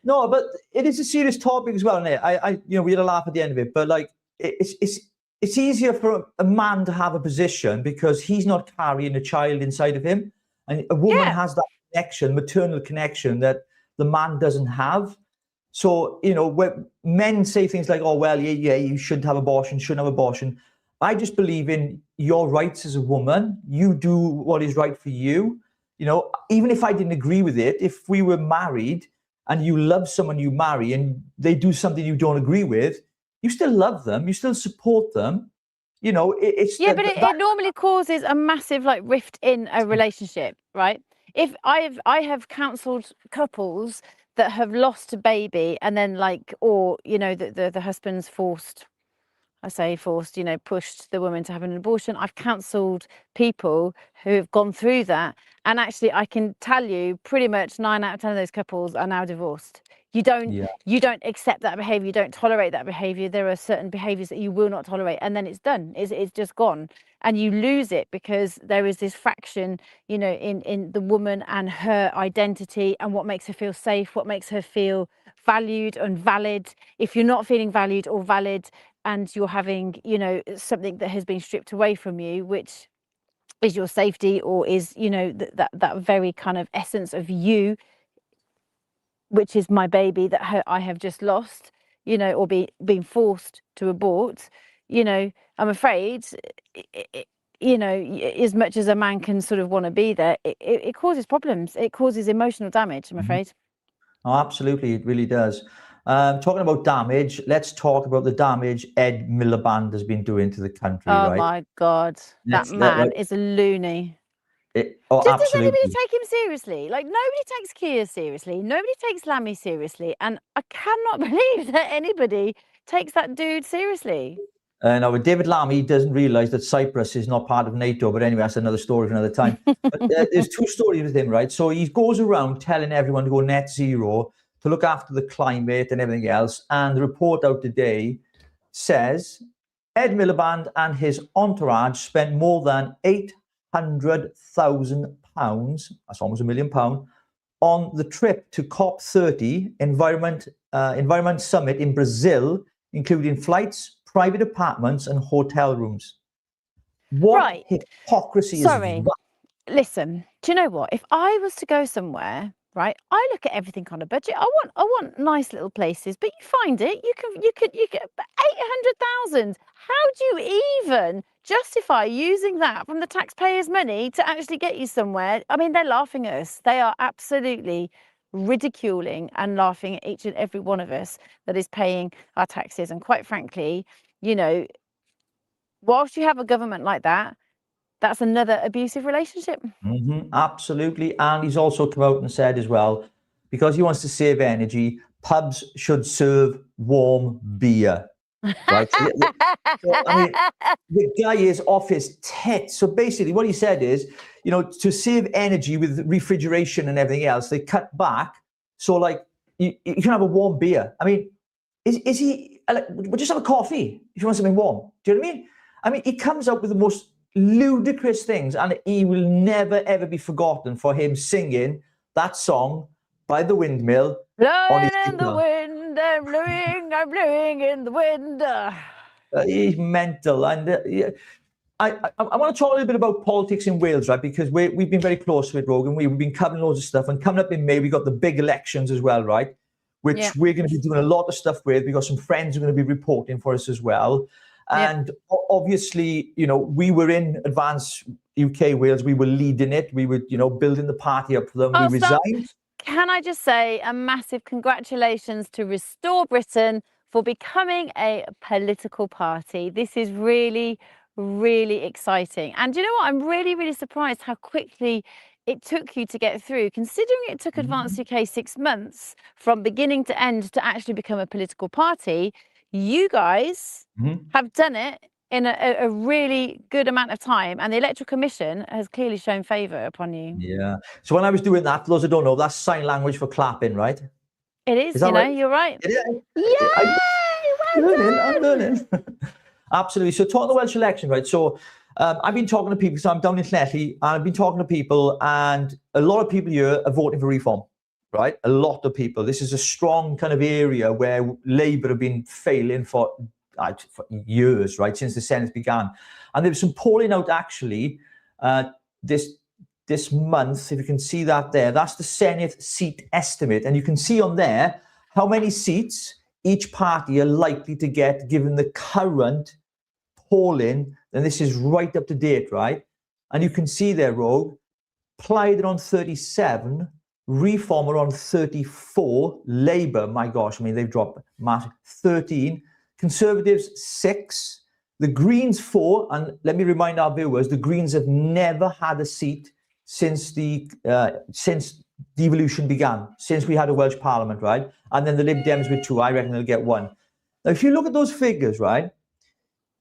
No, but it is a serious topic as well, isn't it? We had a laugh at the end of it, but like, it's easier for a man to have a position because he's not carrying a child inside of him, and a woman has that connection, maternal connection, that the man doesn't have. So, you know, when men say things like, oh, well, yeah, you shouldn't have abortion, shouldn't have abortion. I just believe in your rights as a woman. You do what is right for you. You know, even if I didn't agree with it, if we were married and you love someone you marry and they do something you don't agree with, you still love them, you still support them. You know, it's... Yeah, but it normally causes a massive, like, rift in a relationship, right? If I have counselled couples that have lost a baby and then, like, or, you know, the husband's forced, you know, pushed the woman to have an abortion. I've counselled people who have gone through that. And actually, I can tell you pretty much 9 out of 10 of those couples are now divorced. You don't accept that behaviour. You don't tolerate that behaviour. There are certain behaviours that you will not tolerate. And then it's done. It's just gone. And you lose it because there is this fraction, you know, in the woman and her identity and what makes her feel safe, what makes her feel valued and valid. If you're not feeling valued or valid and you're having, you know, something that has been stripped away from you, which is your safety or is, you know, that very kind of essence of you, which is my baby that I have just lost, you know, or being forced to abort, you know, I'm afraid, you know, as much as a man can sort of want to be there, it causes problems. It causes emotional damage, I'm afraid. Oh, absolutely. It really does. Talking about damage, let's talk about the damage Ed Miliband has been doing to the country. Oh, my God. That man is a loony. Absolutely. Does anybody take him seriously? Like, nobody takes Keir seriously. Nobody takes Lammy seriously. And I cannot believe that anybody takes that dude seriously. Now, David Lammy doesn't realise that Cyprus is not part of NATO, but anyway, that's another story for another time. But there's two stories with him, right? So he goes around telling everyone to go net zero, to look after the climate and everything else. And the report out today says Ed Miliband and his entourage spent more than £800,000, that's almost £1 million, on the trip to COP30 Environment Summit in Brazil, including flights, private apartments and hotel rooms. What hypocrisy is that? Listen, do you know what? If I was to go somewhere, right, I look at everything on a budget. I want nice little places, but you find it. You get 800,000. How do you even justify using that from the taxpayers' money to actually get you somewhere? I mean, they're laughing at us. They are absolutely ridiculing and laughing at each and every one of us that is paying our taxes. And quite frankly, you know, whilst you have a government like that, that's another abusive relationship. Absolutely. And he's also come out and said as well, because he wants to save energy, pubs should serve warm beer. Right? So, I mean, the guy is off his tits. So basically what he said is, you know, to save energy with refrigeration and everything else, they cut back. So like you can have a warm beer. I mean, is he, we'll just have a coffee if you want something warm. Do you know what I mean? I mean, he comes up with the most ludicrous things, and he will never ever be forgotten for him singing that song by the windmill. Blowing in the wind, I'm blowing in the wind. He's mental. And I want to talk a little bit about politics in Wales, right? Because we've been very close with Rogue, and we've been covering loads of stuff. And coming up in May, we got the big elections as well, right? Which we're going to be doing a lot of stuff with. We've got some friends who are going to be reporting for us as well. And obviously, you know, we were in Advance UK Wales. We were leading it. We were, you know, building the party up for them. We resigned. Can I just say a massive congratulations to Restore Britain for becoming a political party. This is really, really exciting. And you know what? I'm really, really surprised how quickly it took you to get through, considering it took Advance UK 6 months from beginning to end to actually become a political party. You guys have done it in a really good amount of time, and the Electoral Commission has clearly shown favour upon you. Yeah. So when I was doing that, for those who don't know, that's sign language for clapping, right? It is, you know, right? You're right. Yay! I'm learning. Absolutely. So talking the Welsh election, right? So I've been talking to people, so I'm down in Llanelli, and I've been talking to people, and a lot of people here are voting for reform. Right, a lot of people. This is a strong kind of area where Labour have been failing for years, right, since the Senate began. And there was some polling out actually this month. If you can see that there, that's the Senate seat estimate, and you can see on there how many seats each party are likely to get given the current polling. And this is right up to date, right? And you can see there, Rogue, Plaid are on 37. Reform are on 34, Labour, my gosh, I mean, they've dropped massive, 13, Conservatives 6, the Greens 4, and let me remind our viewers, the Greens have never had a seat since devolution began, since we had a Welsh Parliament, right? And then the Lib Dems with 2, I reckon they'll get 1. Now, if you look at those figures, right,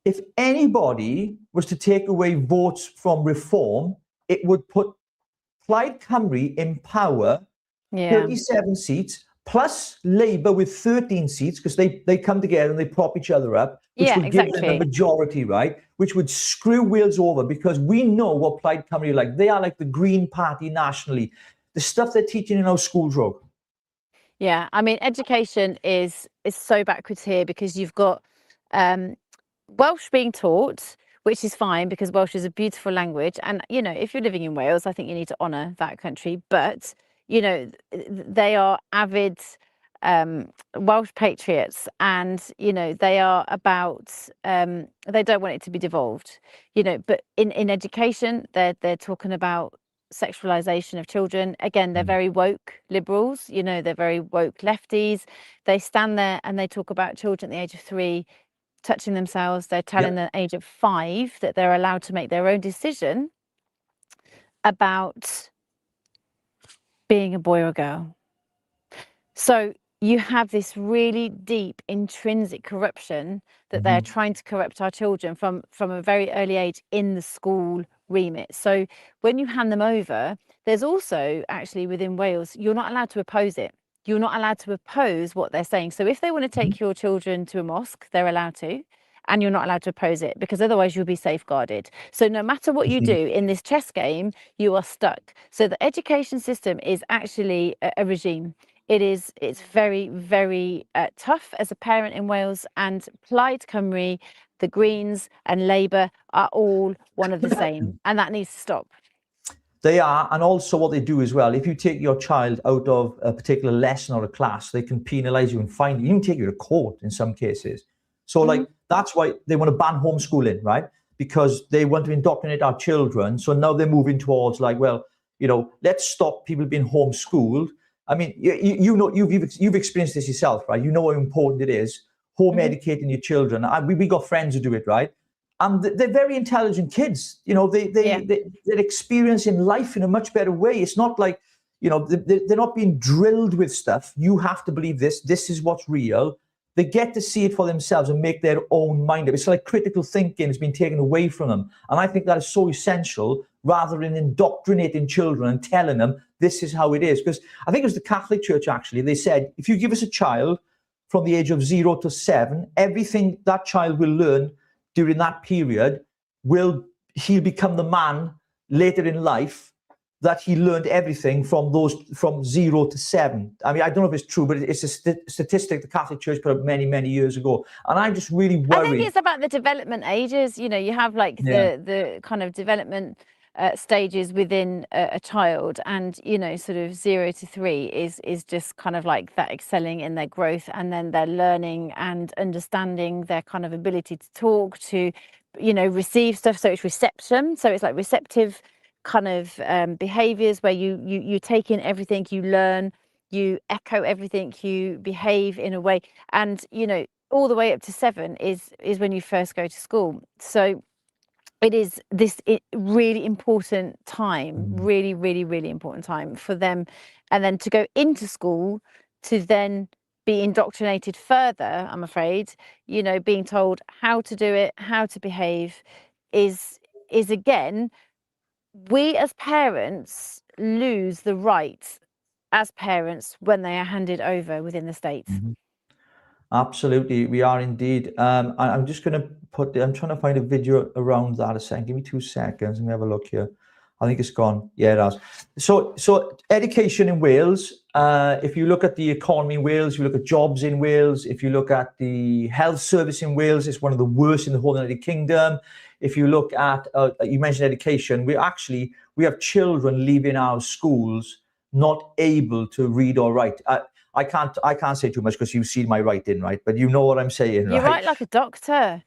if anybody was to take away votes from Reform, it would put Plaid Cymru in power, 37 seats, plus Labour with 13 seats, because they come together and they prop each other up, which would give them a majority, right? Which would screw Wales over, because we know what Plaid Cymru are like. They are like the Green Party nationally. The stuff they're teaching in our schools, Rogue. Yeah, I mean, education is so backwards here, because you've got Welsh being taught, which is fine because Welsh is a beautiful language. And, you know, if you're living in Wales, I think you need to honour that country. But, you know, they are avid Welsh patriots, and, you know, they are about, they don't want it to be devolved, you know, but in education, they're talking about sexualization of children. Again, they're very woke liberals, you know, they're very woke lefties. They stand there and they talk about children at the age of 3 touching themselves. They're telling the age of 5 that they're allowed to make their own decision about being a boy or a girl. So you have this really deep intrinsic corruption that they're trying to corrupt our children from a very early age in the school remit. So when you hand them over, there's also actually within Wales, you're not allowed to oppose it. You're not allowed to oppose what they're saying. So if they want to take your children to a mosque, they're allowed to, and you're not allowed to oppose it, because otherwise you'll be safeguarded. So no matter what you do in this chess game, you are stuck. So the education system is actually a regime. It's very, very tough as a parent in Wales, and Plaid Cymru, the Greens and Labour are all one of the same, and that needs to stop. They are, and also what they do as well, if you take your child out of a particular lesson or a class, they can penalise you and fine you, even take you to court in some cases. So like, that's why they want to ban homeschooling, right? Because they want to indoctrinate our children. So now they're moving towards like, well, you know, let's stop people being homeschooled. I mean, you know, you've experienced this yourself, right? You know how important it is, home educating your children. We got friends who do it, right? And they're very intelligent kids. You know, they're experiencing life in a much better way. It's not like, you know, they're not being drilled with stuff. You have to believe this. This is what's real. They get to see it for themselves and make their own mind up. It's like critical thinking has been taken away from them. And I think that is so essential, rather than indoctrinating children and telling them this is how it is. Because I think it was the Catholic Church, actually, they said, if you give us a child from the age of 0 to 7, everything that child will learn during that period, he'll become the man later in life that he learned everything from 0 to 7. I mean, I don't know if it's true, but it's a statistic the Catholic Church put up many, many years ago. And I'm just really worried. I think it's about the development ages. You know, you have like the kind of development stages within a child, and, you know, sort of 0 to 3 is just kind of like that excelling in their growth, and then they're learning and understanding their kind of ability to talk, to, you know, receive stuff. So it's reception. So it's like receptive kind of behaviors where you take in everything, you learn, you echo everything, you behave in a way, and, you know, all the way up to 7 is when you first go to school. So it is this really important time, really, really, really important time for them, and then to go into school to then be indoctrinated further, I'm afraid, you know, being told how to do it, how to behave is again, we as parents lose the right as parents when they are handed over within the state. Absolutely, we are indeed. I'm just going to I'm trying to find a video around that a second. Give me 2 seconds. Let me have a look here. I think it's gone. Yeah, it has. So education in Wales, if you look at the economy in Wales, you look at jobs in Wales, if you look at the health service in Wales, it's one of the worst in the whole United Kingdom. If you look at, you mentioned education, we have children leaving our schools not able to read or write. I can't say too much because you've seen my writing, right? But you know what I'm saying, right? You write like a doctor.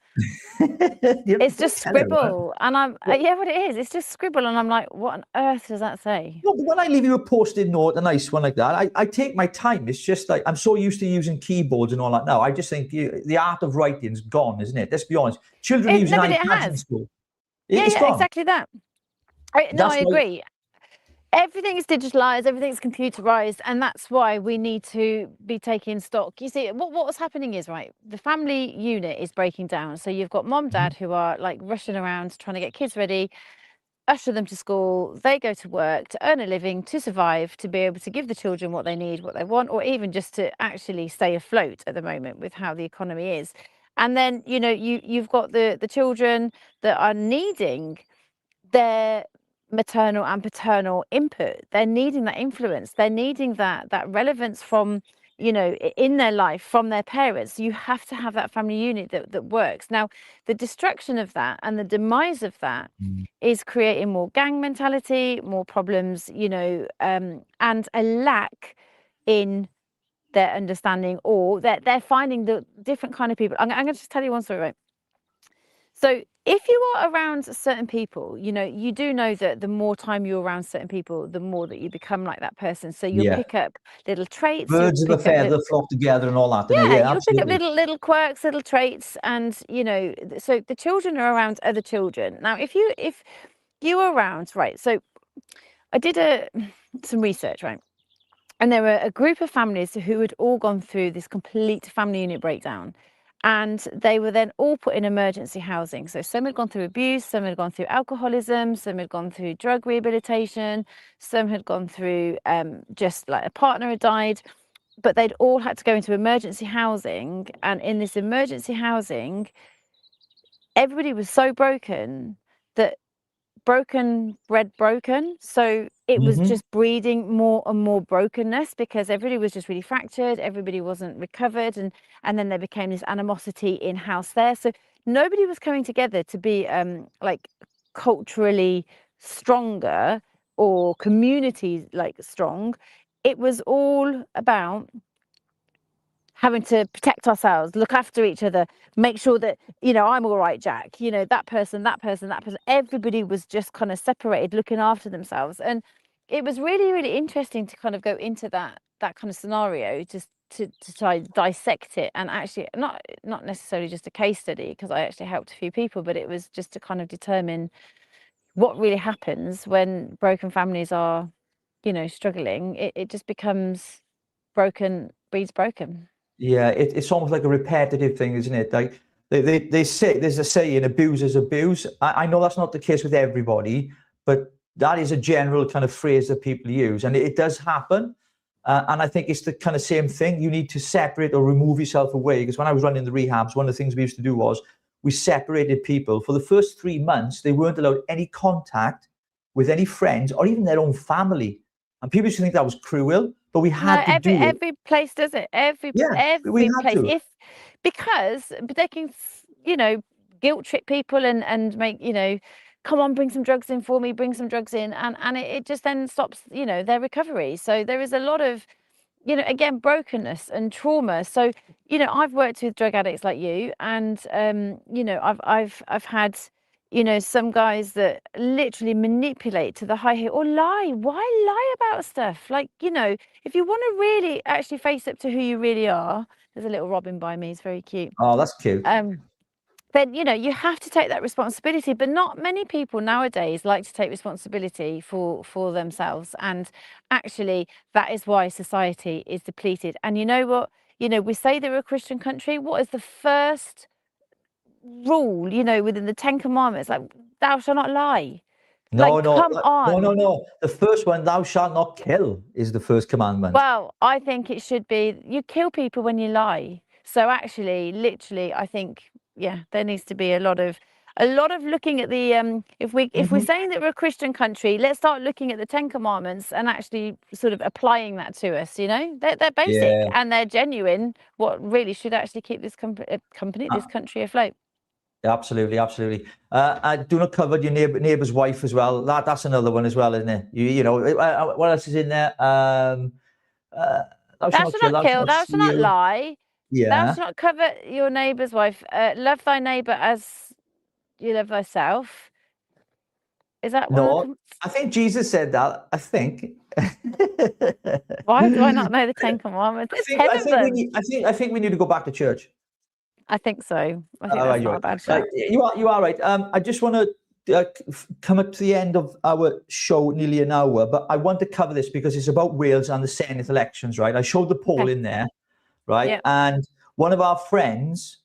It's just scribble, and I'm what it is. It's just scribble, and I'm like, what on earth does that say? No, but when I leave you a post-it note, a nice one like that, I take my time. It's just like I'm so used to using keyboards and all that now. I just think the art of writing's gone, isn't it? Let's be honest. Children using iPads in school. It's gone. Exactly that. I agree. Everything is digitalized, everything's computerized, and that's why we need to be taking stock. You see, what's happening is, right, the family unit is breaking down. So you've got mom, dad who are like rushing around trying to get kids ready, usher them to school, they go to work to earn a living, to survive, to be able to give the children what they need, what they want, or even just to actually stay afloat at the moment with how the economy is. And then, you know, you've got the children that are needing their maternal and paternal input. They're needing that influence. They're needing that relevance from, you know, in their life from their parents. You have to have that family unit that works. Now, the destruction of that and the demise of that is creating more gang mentality, more problems, you know, and a lack in their understanding, or they're finding the different kind of people. I'm going to just tell you one story, right? So if you are around certain people, you know, you do know that the more time you're around certain people, the more that you become like that person. So you'll pick up little traits. Birds of a feather flock together and all that. Yeah, you'll pick up little quirks, little traits. And, you know, so the children are around other children. Now, if you are around, right, so I did some research, right? And there were a group of families who had all gone through this complete family unit breakdown. And they were then all put in emergency housing. So some had gone through abuse, some had gone through alcoholism, some had gone through drug rehabilitation, some had gone through just like a partner had died. But they'd all had to go into emergency housing. And in this emergency housing, everybody was so broken that broken bred broken. So it was just breeding more and more brokenness, because everybody was just really fractured, everybody wasn't recovered, and then there became this animosity in house there. So nobody was coming together to be like culturally stronger or community like strong. It was all about having to protect ourselves, look after each other, make sure that, you know, I'm all right, Jack, you know, that person, everybody was just kind of separated, looking after themselves. And it was really, really interesting to kind of go into that kind of scenario, just to try to dissect it. And actually not necessarily just a case study, because I actually helped a few people, but it was just to kind of determine what really happens when broken families are, you know, struggling. It just becomes broken breeds broken. Yeah, it's almost like a repetitive thing, isn't it? Like they say, there's a saying, abusers abuse. I know that's not the case with everybody, but that is a general kind of phrase that people use, and it does happen. And I think it's the kind of same thing. You need to separate or remove yourself away, because when I was running the rehabs, one of the things we used to do was we separated people. For the first 3 months, they weren't allowed any contact with any friends or even their own family. And people used to think that was cruel, but we had to do it. Every place does it. Every we had place. to. Because they can, you know, guilt trip people and make, you know, come on, bring some drugs in for me, bring some drugs in, and it just then stops, you know, their recovery. So there is a lot of, you know, again, brokenness and trauma. So, you know, I've worked with drug addicts like you, and you know, I've had, you know, some guys that literally manipulate to the high heel or lie. Why lie about stuff? Like, you know, if you want to really actually face up to who you really are, there's a little robin by me, it's very cute. Oh, that's cute. Then, you know, you have to take that responsibility, but not many people nowadays like to take responsibility for themselves. And actually, that is why society is depleted. And you know what? You know, we say that we're a Christian country. What is the first rule, you know, within the 10 Commandments? Like, thou shalt not lie. No, like, come on. No. The first one, thou shalt not kill, is the first commandment. Well, I think it should be, you kill people when you lie. So actually, literally, I think, yeah, there needs to be a lot of looking at the if we're saying that we're a Christian country, let's start looking at the 10 Commandments and actually sort of applying that to us. You know, they're basic and they're genuine. What really should actually keep this this country afloat. Absolutely. I do not cover your neighbour's wife as well. That's another one as well, isn't it? You know, what else is in there? Thou shalt not kill. Thou shalt not lie. Yeah. Thou shalt not covet your neighbour's wife. Love thy neighbour as you love thyself. Is that one? No, I think Jesus said that. I think. Why do I not know the 10 Commandments? I think we need to go back to church. I think so. I think that's not a bad shout. You are right. I just want to come up to the end of our show, nearly an hour, but I want to cover this because it's about Wales and the Senate elections, right? I showed the poll in there, right? Yep. And one of our friends,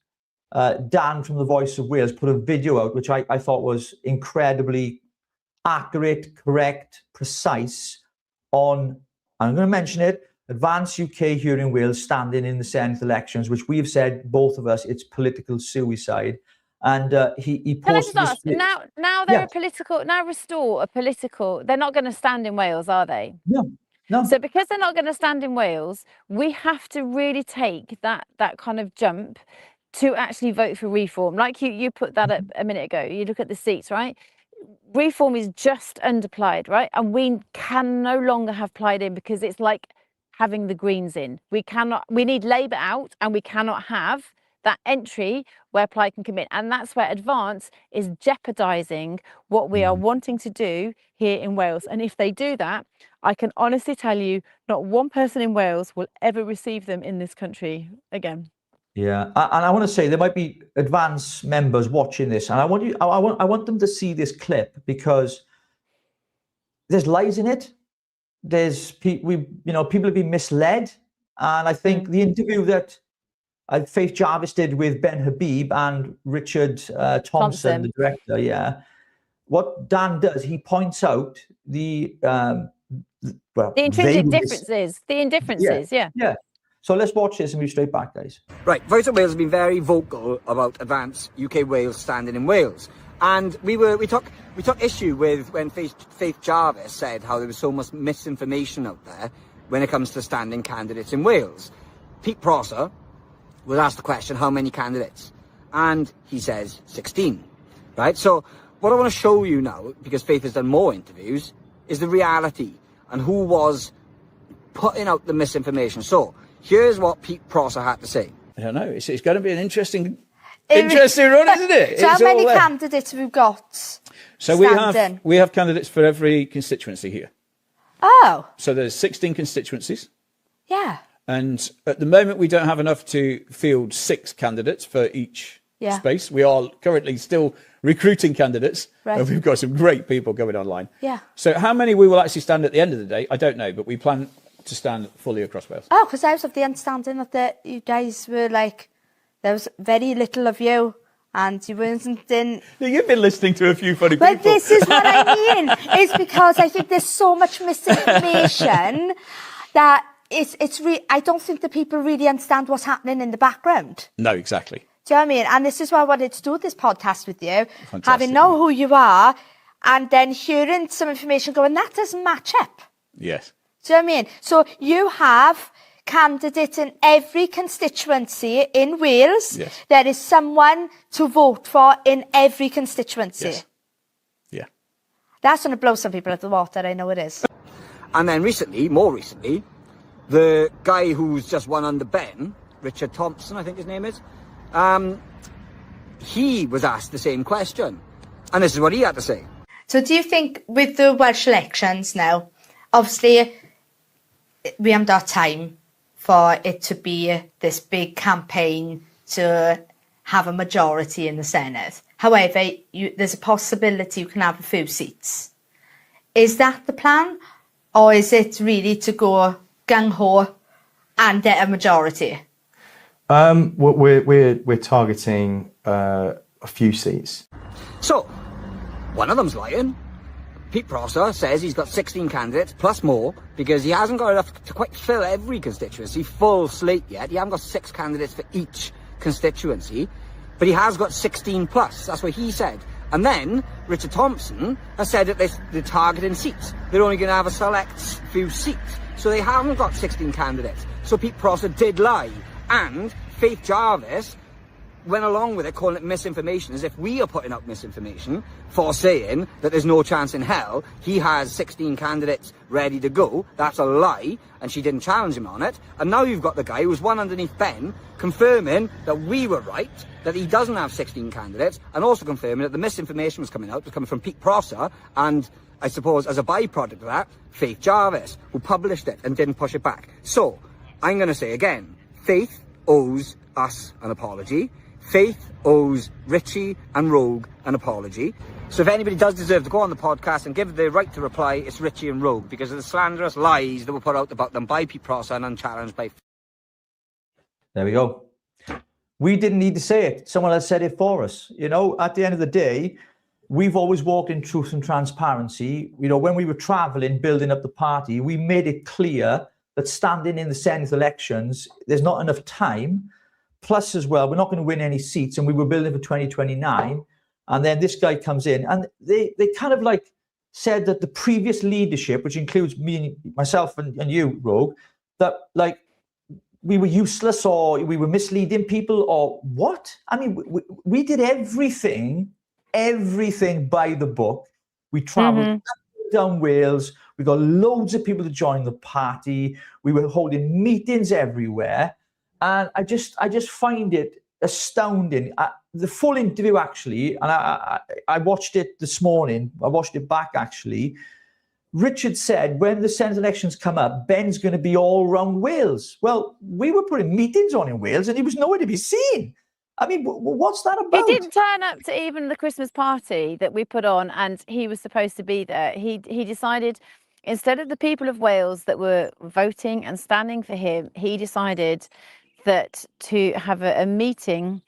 Dan from The Voice of Wales, put a video out, which I thought was incredibly accurate, correct, precise on, I'm going to mention it, Advance UK here in Wales standing in the Senate elections, which we've said, both of us, it's political suicide. And he posted this. Now they're a political, now Restore a political, they're not going to stand in Wales, are they? No. So because they're not going to stand in Wales, we have to really take that kind of jump to actually vote for reform. Like you put that up a minute ago, you look at the seats, right? Reform is just underplied, right? And we can no longer have Plaid in because it's like having the Greens in. We need Labour out, and we cannot have that entry where Plaid can come in. And that's where Advance is jeopardising what we are wanting to do here in Wales. And if they do that, I can honestly tell you, not one person in Wales will ever receive them in this country again. Yeah, and I want to say there might be Advance members watching this, and I want them to see this clip because there's lies in it. there's people have been misled, and I think the interview that Faith Jarvis did with Ben Habib and Richard Thompson, the director, what Dan does, he points out the intrinsic differences, the indifferences, yeah. So let's watch this and we'll be straight back, guys. Right, Voice of Wales has been very vocal about advanced UK Wales standing in Wales. And we took issue with when Faith Jarvis said how there was so much misinformation out there when it comes to standing candidates in Wales. Pete Prosser was asked the question, how many candidates? And he says 16, right? So what I want to show you now, because Faith has done more interviews, is the reality and who was putting out the misinformation. So here's what Pete Prosser had to say. I don't know. It's going to be an interesting run, isn't it? So how many candidates have we got? So we have candidates for every constituency here. Oh. So there's 16 constituencies. Yeah. And at the moment, we don't have enough to field 6 candidates for each space. We are currently still recruiting candidates. Right. And we've got some great people going online. Yeah. So how many we will actually stand at the end of the day, I don't know. But we plan to stand fully across Wales. Oh, because I was of the understanding that you guys were like, there was very little of you. And you weren't in... You've been listening to a few funny people. But this is what I mean. It's because I think there's so much misinformation that I don't think the people really understand what's happening in the background. No, exactly. Do you know what I mean? And this is why I wanted to do this podcast with you. Fantastic. Having know who you are and then hearing some information going, that doesn't match up. Yes. Do you know what I mean? So you have candidates in every constituency in Wales. Yes. There is someone to vote for in every constituency. Yes. Yeah. That's going to blow some people out of the water, I know it is. And then more recently, the guy who's just won under Ben, Richard Thompson, I think his name is, he was asked the same question. And this is what he had to say. So do you think with the Welsh elections now, obviously we haven't got time for it to be this big campaign to have a majority in the Senate. However, there's a possibility you can have a few seats. Is that the plan? Or is it really to go gung-ho and get a majority? We're targeting a few seats. So, one of them's lying. Pete Prosser says he's got 16 candidates, plus more, because he hasn't got enough to quite fill every constituency, full slate yet. He hasn't got 6 candidates for each constituency, but he has got 16 plus. That's what he said. And then Richard Thompson has said that they're targeting seats. They're only going to have a select few seats. So they haven't got 16 candidates. So Pete Prosser did lie. And Faith Jarvis went along with it, calling it misinformation, as if we are putting out misinformation for saying that there's no chance in hell. He has 16 candidates ready to go. That's a lie, and she didn't challenge him on it. And now you've got the guy who's one underneath Ben confirming that we were right, that he doesn't have 16 candidates, and also confirming that the misinformation was coming from Pete Prosser, and I suppose as a byproduct of that, Faith Jarvis, who published it and didn't push it back. So, I'm going to say again, Faith owes us an apology. Faith owes Richie and Rogue an apology. So if anybody does deserve to go on the podcast and give the right to reply, it's Richie and Rogue, because of the slanderous lies that were put out about them by Pete Prosser and unchallenged by... There we go. We didn't need to say it. Someone else said it for us. You know, at the end of the day, we've always walked in truth and transparency. You know, when we were traveling, building up the party, we made it clear that standing in the Senate elections, there's not enough time. Plus, as well, we're not going to win any seats, and we were building for 2029. And then this guy comes in, and they kind of like said that the previous leadership, which includes me, myself, and you, Rogue, that like we were useless or we were misleading people or what? I mean, we did everything by the book. We traveled down Wales. We got loads of people to join the party. We were holding meetings everywhere. And I just find it astounding. The full interview, actually, and I watched it this morning. I watched it back, actually. Richard said, when the Senate elections come up, Ben's going to be all around Wales. Well, we were putting meetings on in Wales, and he was nowhere to be seen. I mean, what's that about? He didn't turn up to even the Christmas party that we put on, and he was supposed to be there. He decided instead of the people of Wales that were voting and standing for him, he decided that to have a meeting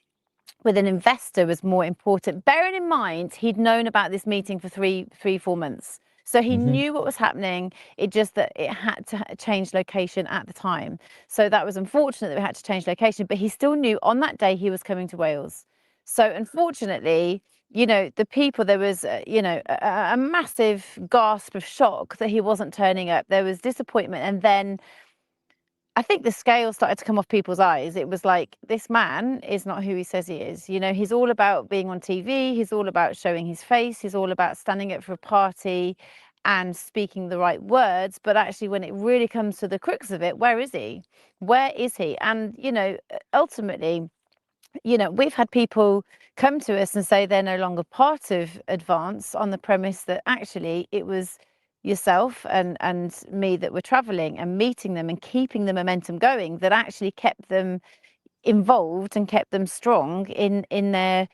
with an investor was more important. Bearing in mind, he'd known about this meeting for 4 months. So he knew what was happening. It just that it had to change location at the time. So that was unfortunate that we had to change location, but he still knew on that day he was coming to Wales. So unfortunately, you know, the people, there was, a massive gasp of shock that he wasn't turning up. There was disappointment. And then I think the scale started to come off people's eyes. It was like, this man is not who he says he is. You know, he's all about being on TV. He's all about showing his face. He's all about standing up for a party and speaking the right words. But actually, when it really comes to the crux of it, where is he? Where is he? And, you know, ultimately, you know, we've had people come to us and say they're no longer part of Advance on the premise that actually it was yourself and me that were traveling and meeting them and keeping the momentum going that actually kept them involved and kept them strong in their,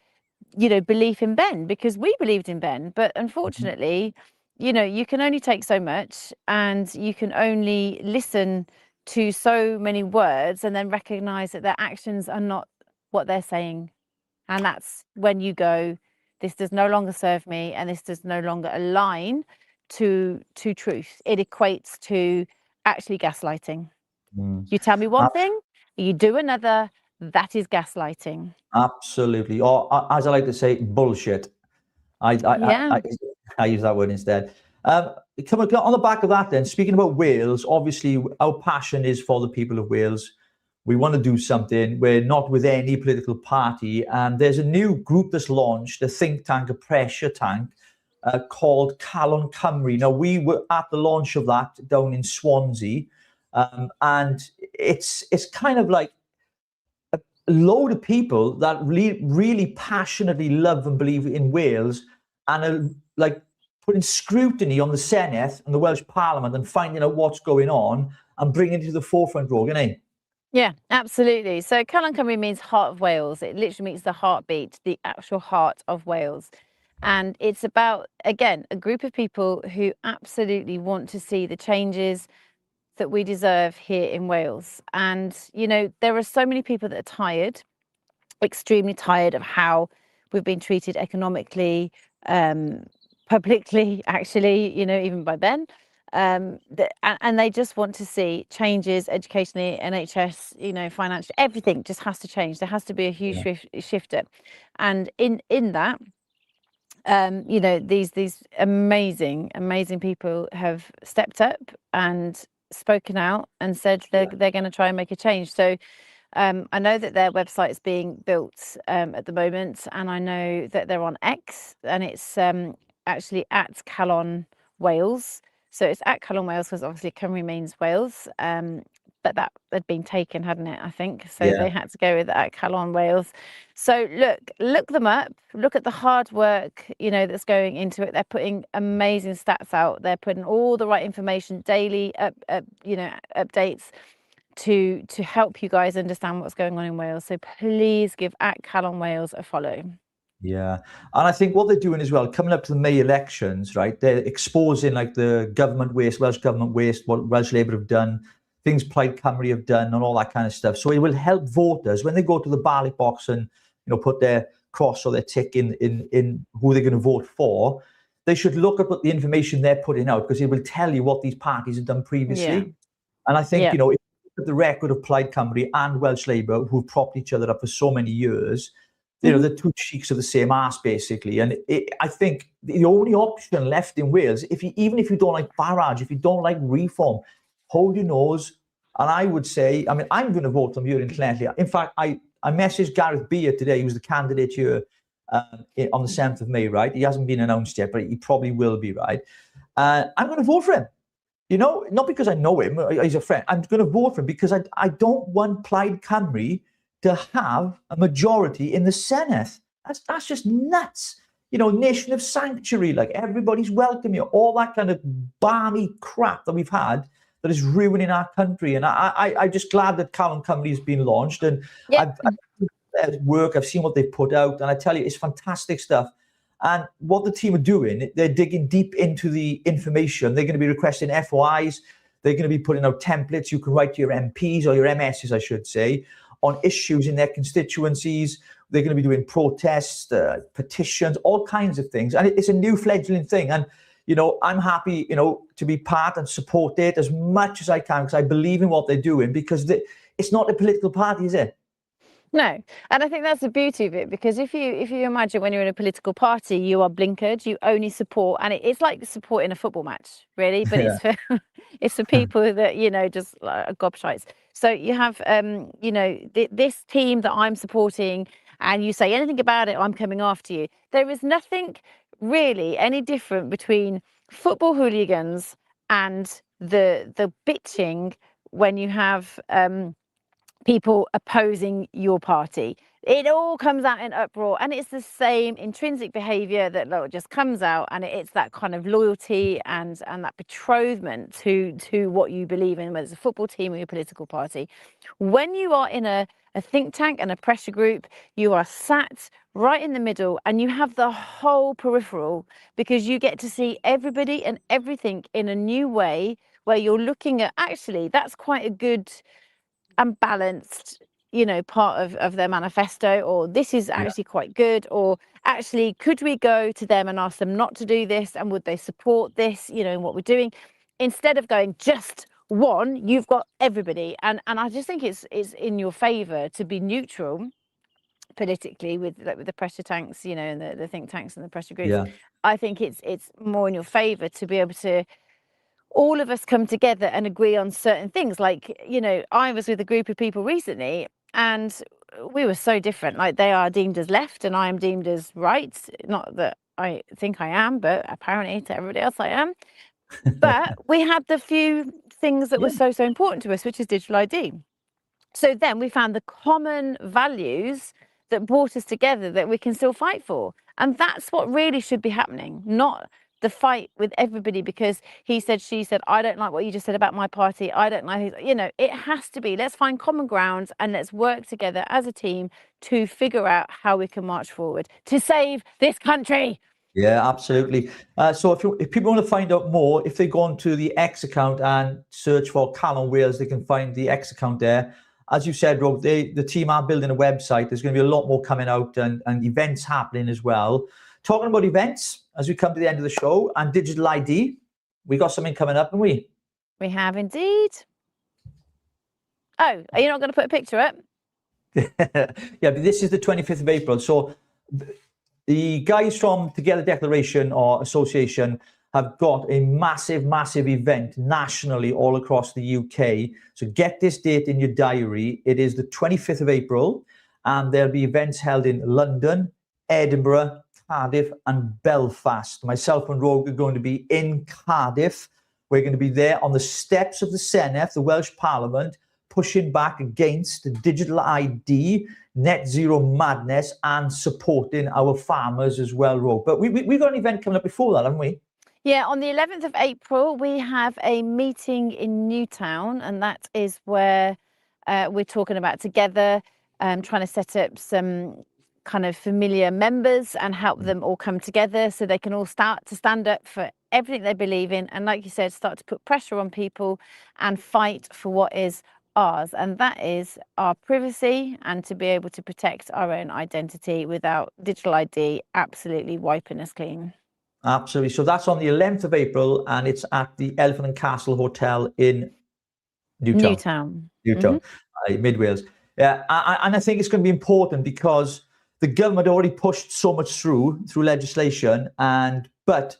you know, belief in Ben, because we believed in Ben. But unfortunately, you know, you can only take so much and you can only listen to so many words and then recognize that their actions are not what they're saying. And that's when you go, this does no longer serve me and this does no longer align to truth. It equates to actually gaslighting. You tell me one thing, you do another. That is gaslighting. Absolutely. Or as I like to say, bullshit. I use that word instead. On the back of that then, speaking about Wales, obviously our passion is for the people of Wales. We want to do something. We're not with any political party. And there's a new group that's launched, a think tank, a pressure tank, called Calon Cymru. Now, we were at the launch of that down in Swansea. And it's kind of like a load of people that really passionately love and believe in Wales and are like putting scrutiny on the Senedd and the Welsh Parliament and finding out what's going on and bringing it to the forefront, Rogan, eh? Yeah, absolutely. So Calon Cymru means heart of Wales. It literally means the heartbeat, the actual heart of Wales. And it's about, again, a group of people who absolutely want to see the changes that we deserve here in Wales. And, you know, there are so many people that are tired, extremely tired of how we've been treated economically, publicly, actually, you know, even by Ben. And they just want to see changes educationally, NHS, you know, financially, everything just has to change. There has to be a huge shifter. And in that, you know, these amazing people have stepped up and spoken out and said they're going to try and make a change. So I know that their website is being built at the moment, and I know that they're on X, and it's actually at Calon Wales. So it's at Calon Wales because obviously Cymru means Wales, but that had been taken, hadn't it, I think? So they had to go with at Calon Wales. So look them up, look at the hard work, you know, that's going into it. They're putting amazing stats out. They're putting all the right information, daily updates to help you guys understand what's going on in Wales. So please give at Calon Wales a follow. Yeah. And I think what they're doing as well, coming up to the May elections, right, they're exposing like the government waste, Welsh government waste, what Welsh Labour have done, things Plaid Cymru have done and all that kind of stuff. So it will help voters when they go to the ballot box and, you know, put their cross or their tick in who they're going to vote for. They should look at what the information they're putting out, because it will tell you what these parties have done previously. Yeah. And I think, you know, if you look at the record of Plaid Cymru and Welsh Labour, who've propped each other up for so many years, you know, the two cheeks of the same ass, basically. And I think the only option left in Wales, even if you don't like Farage, if you don't like reform, hold your nose. And I would say, I mean, I'm going to vote on Muir and Clentley. In fact, I messaged Gareth Beard today, who's the candidate here on the 7th of May, right? He hasn't been announced yet, but he probably will be, right? I'm going to vote for him. You know, not because I know him, he's a friend. I'm going to vote for him because I don't want Plaid Cymru to have a majority in the Senedd. That's just nuts. You know, nation of sanctuary, like everybody's welcome here, all that kind of balmy crap that we've had that is ruining our country. And I'm just glad that Calon Cymru has been launched. And I've seen what they've put out, and I tell you, it's fantastic stuff. And what the team are doing, they're digging deep into the information. They're going to be requesting FOIs. They're going to be putting out templates you can write to your MPs or your MSs, I should say, on issues in their constituencies. They're going to be doing protests, petitions, all kinds of things. And it's a new fledgling thing. And, I'm happy, to be part and support it as much as I can, because I believe in what they're doing, because it's not a political party, is it? No, and I think that's the beauty of it, because if you imagine when you're in a political party, you are blinkered, you only support, and it's like supporting a football match, really, but it's for people that just like gobshites. So you have this team that I'm supporting, and you say anything about it, I'm coming after you. There is nothing really any different between football hooligans and the bitching when you have people opposing your party. It all comes out in uproar, and it's the same intrinsic behavior that just comes out, and it's that kind of loyalty and that betrothment to what you believe in, whether it's a football team or your political party. When you are in a think tank and a pressure group, you are sat right in the middle, and you have the whole peripheral, because you get to see everybody and everything in a new way, where you're looking at, actually, that's quite a good and balanced, part of their manifesto, or this is actually quite good, or actually, could we go to them and ask them not to do this, and would they support this, in what we're doing, instead of going just one. You've got everybody, and I just think it's in your favour to be neutral politically with the pressure tanks, and the think tanks and the pressure groups. Yeah. I think it's more in your favour to be able to all of us come together and agree on certain things. Like, I was with a group of people recently, and we were so different. Like, they are deemed as left and I am deemed as right. Not that I think I am, but apparently to everybody else I am. But we had the few things that were so important to us, which is digital ID. So then we found the common values that brought us together that we can still fight for. And that's what really should be happening, not the fight with everybody because he said, she said, I don't like what you just said about my party. I don't like, it has to be, let's find common grounds and let's work together as a team to figure out how we can march forward to save this country. Yeah, absolutely. So if people want to find out more, if they go onto the X account and search for Calon Wales, they can find the X account there. As you said, Rob, the team are building a website. There's going to be a lot more coming out and events happening as well. Talking about events, as we come to the end of the show, and digital ID, we got something coming up, haven't we? We have indeed. Oh, are you not going to put a picture up? Yeah, but this is the 25th of April. So the guys from Together Declaration or Association have got a massive, massive event nationally all across the UK. So get this date in your diary. It is the 25th of April, and there'll be events held in London, Edinburgh, Cardiff and Belfast. Myself and Rogue are going to be in Cardiff. We're going to be there on the steps of the Senedd, the Welsh Parliament, pushing back against the digital ID, net zero madness, and supporting our farmers as well, Rogue. But we've got an event coming up before that, haven't we? Yeah, on the 11th of April, we have a meeting in Newtown, and that is where we're talking about together, trying to set up some kind of familiar members and help them all come together so they can all start to stand up for everything they believe in. And like you said, start to put pressure on people and fight for what is ours. And that is our privacy and to be able to protect our own identity without digital ID absolutely wiping us clean. Absolutely. So that's on the 11th of April, and it's at the Elephant and Castle Hotel in Newtown. Mm-hmm. Mid Wales. Yeah, and I think it's going to be important because the government already pushed so much through legislation, but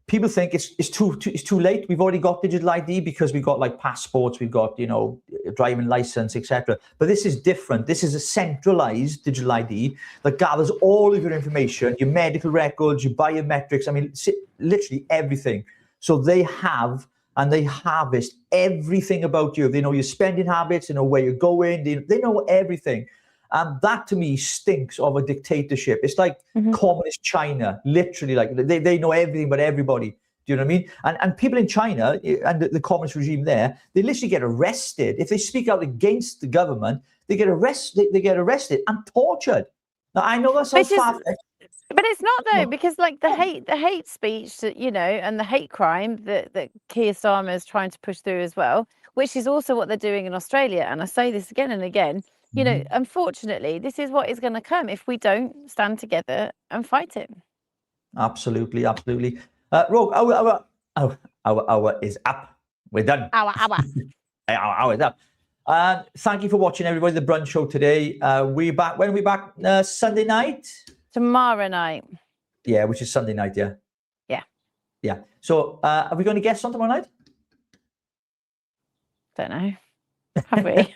people think it's too late. We've already got digital ID because we've got like passports, we've got driving license, etc. But this is different. This is a centralized digital ID that gathers all of your information, your medical records, your biometrics. I mean, literally everything. So they have and they harvest everything about you. They know your spending habits. They know where you're going. They know everything. And that to me stinks of a dictatorship. It's like communist China, literally. Like they know everything about everybody. Do you know what I mean? And people in China and the communist regime there, they literally get arrested. If they speak out against the government, they get arrested and tortured. Now, I know that's far-fetched. But it's not though, because like the hate speech that, you know, and the hate crime that Keir Starmer is trying to push through as well, which is also what they're doing in Australia. And I say this again and again, you know, unfortunately, this is what is going to come if we don't stand together and fight it. Absolutely. Rogue, our is up. We're done. Our. Our is up. Thank you for watching, everybody. The Brunch Show today. We're back. When are we back? Sunday night? Tomorrow night. Yeah, which is Sunday night, yeah? Yeah. So, are we going to guest on tomorrow night? Don't know. Have we?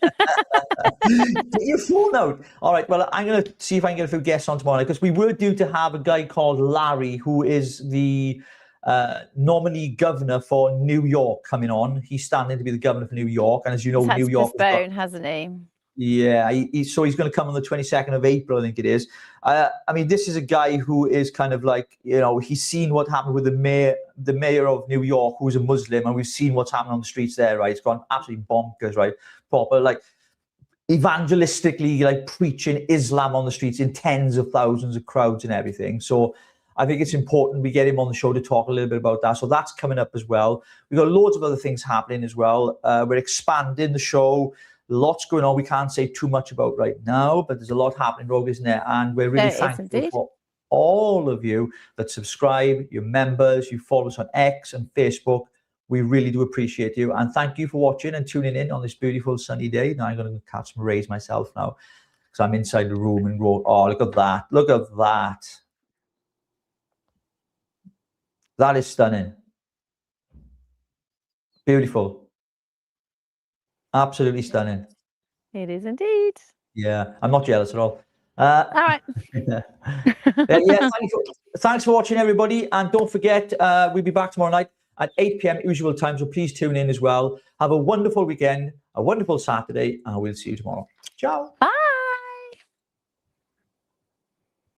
Get your phone out. All right, well, I'm going to see if I can get a few guests on tomorrow night, because we were due to have a guy called Larry, who is the nominee governor for New York, coming on. He's standing to be the governor for New York. And as you know, New York... postpone, hasn't he? Yeah, so he's going to come on the 22nd of April, I think it is. I mean, this is a guy who is kind of like, you know, he's seen what happened with the mayor of New York, who's a Muslim, and we've seen what's happened on the streets there, right? It's gone absolutely bonkers, right? Proper, like, evangelistically, like, preaching Islam on the streets in tens of thousands of crowds and everything. So I think it's important we get him on the show to talk a little bit about that. So that's coming up as well. We've got loads of other things happening as well. We're expanding the show. Lots going on we can't say too much about right now, but there's a lot happening, Rogue, isn't there? And we're really thankful for all of you that subscribe, your members, you follow us on X and Facebook. We really do appreciate you. And thank you for watching and tuning in on this beautiful sunny day. Now I'm going to catch some rays myself now, because I'm inside the room and Rogue. Oh, look at that. Look at that. That is stunning. Beautiful. Absolutely stunning. It is indeed. Yeah, I'm not jealous at all. All right. Thanks for watching, everybody. And don't forget, we'll be back tomorrow night at 8 p.m. usual time. So please tune in as well. Have a wonderful weekend, a wonderful Saturday, and we'll see you tomorrow. Ciao. Bye.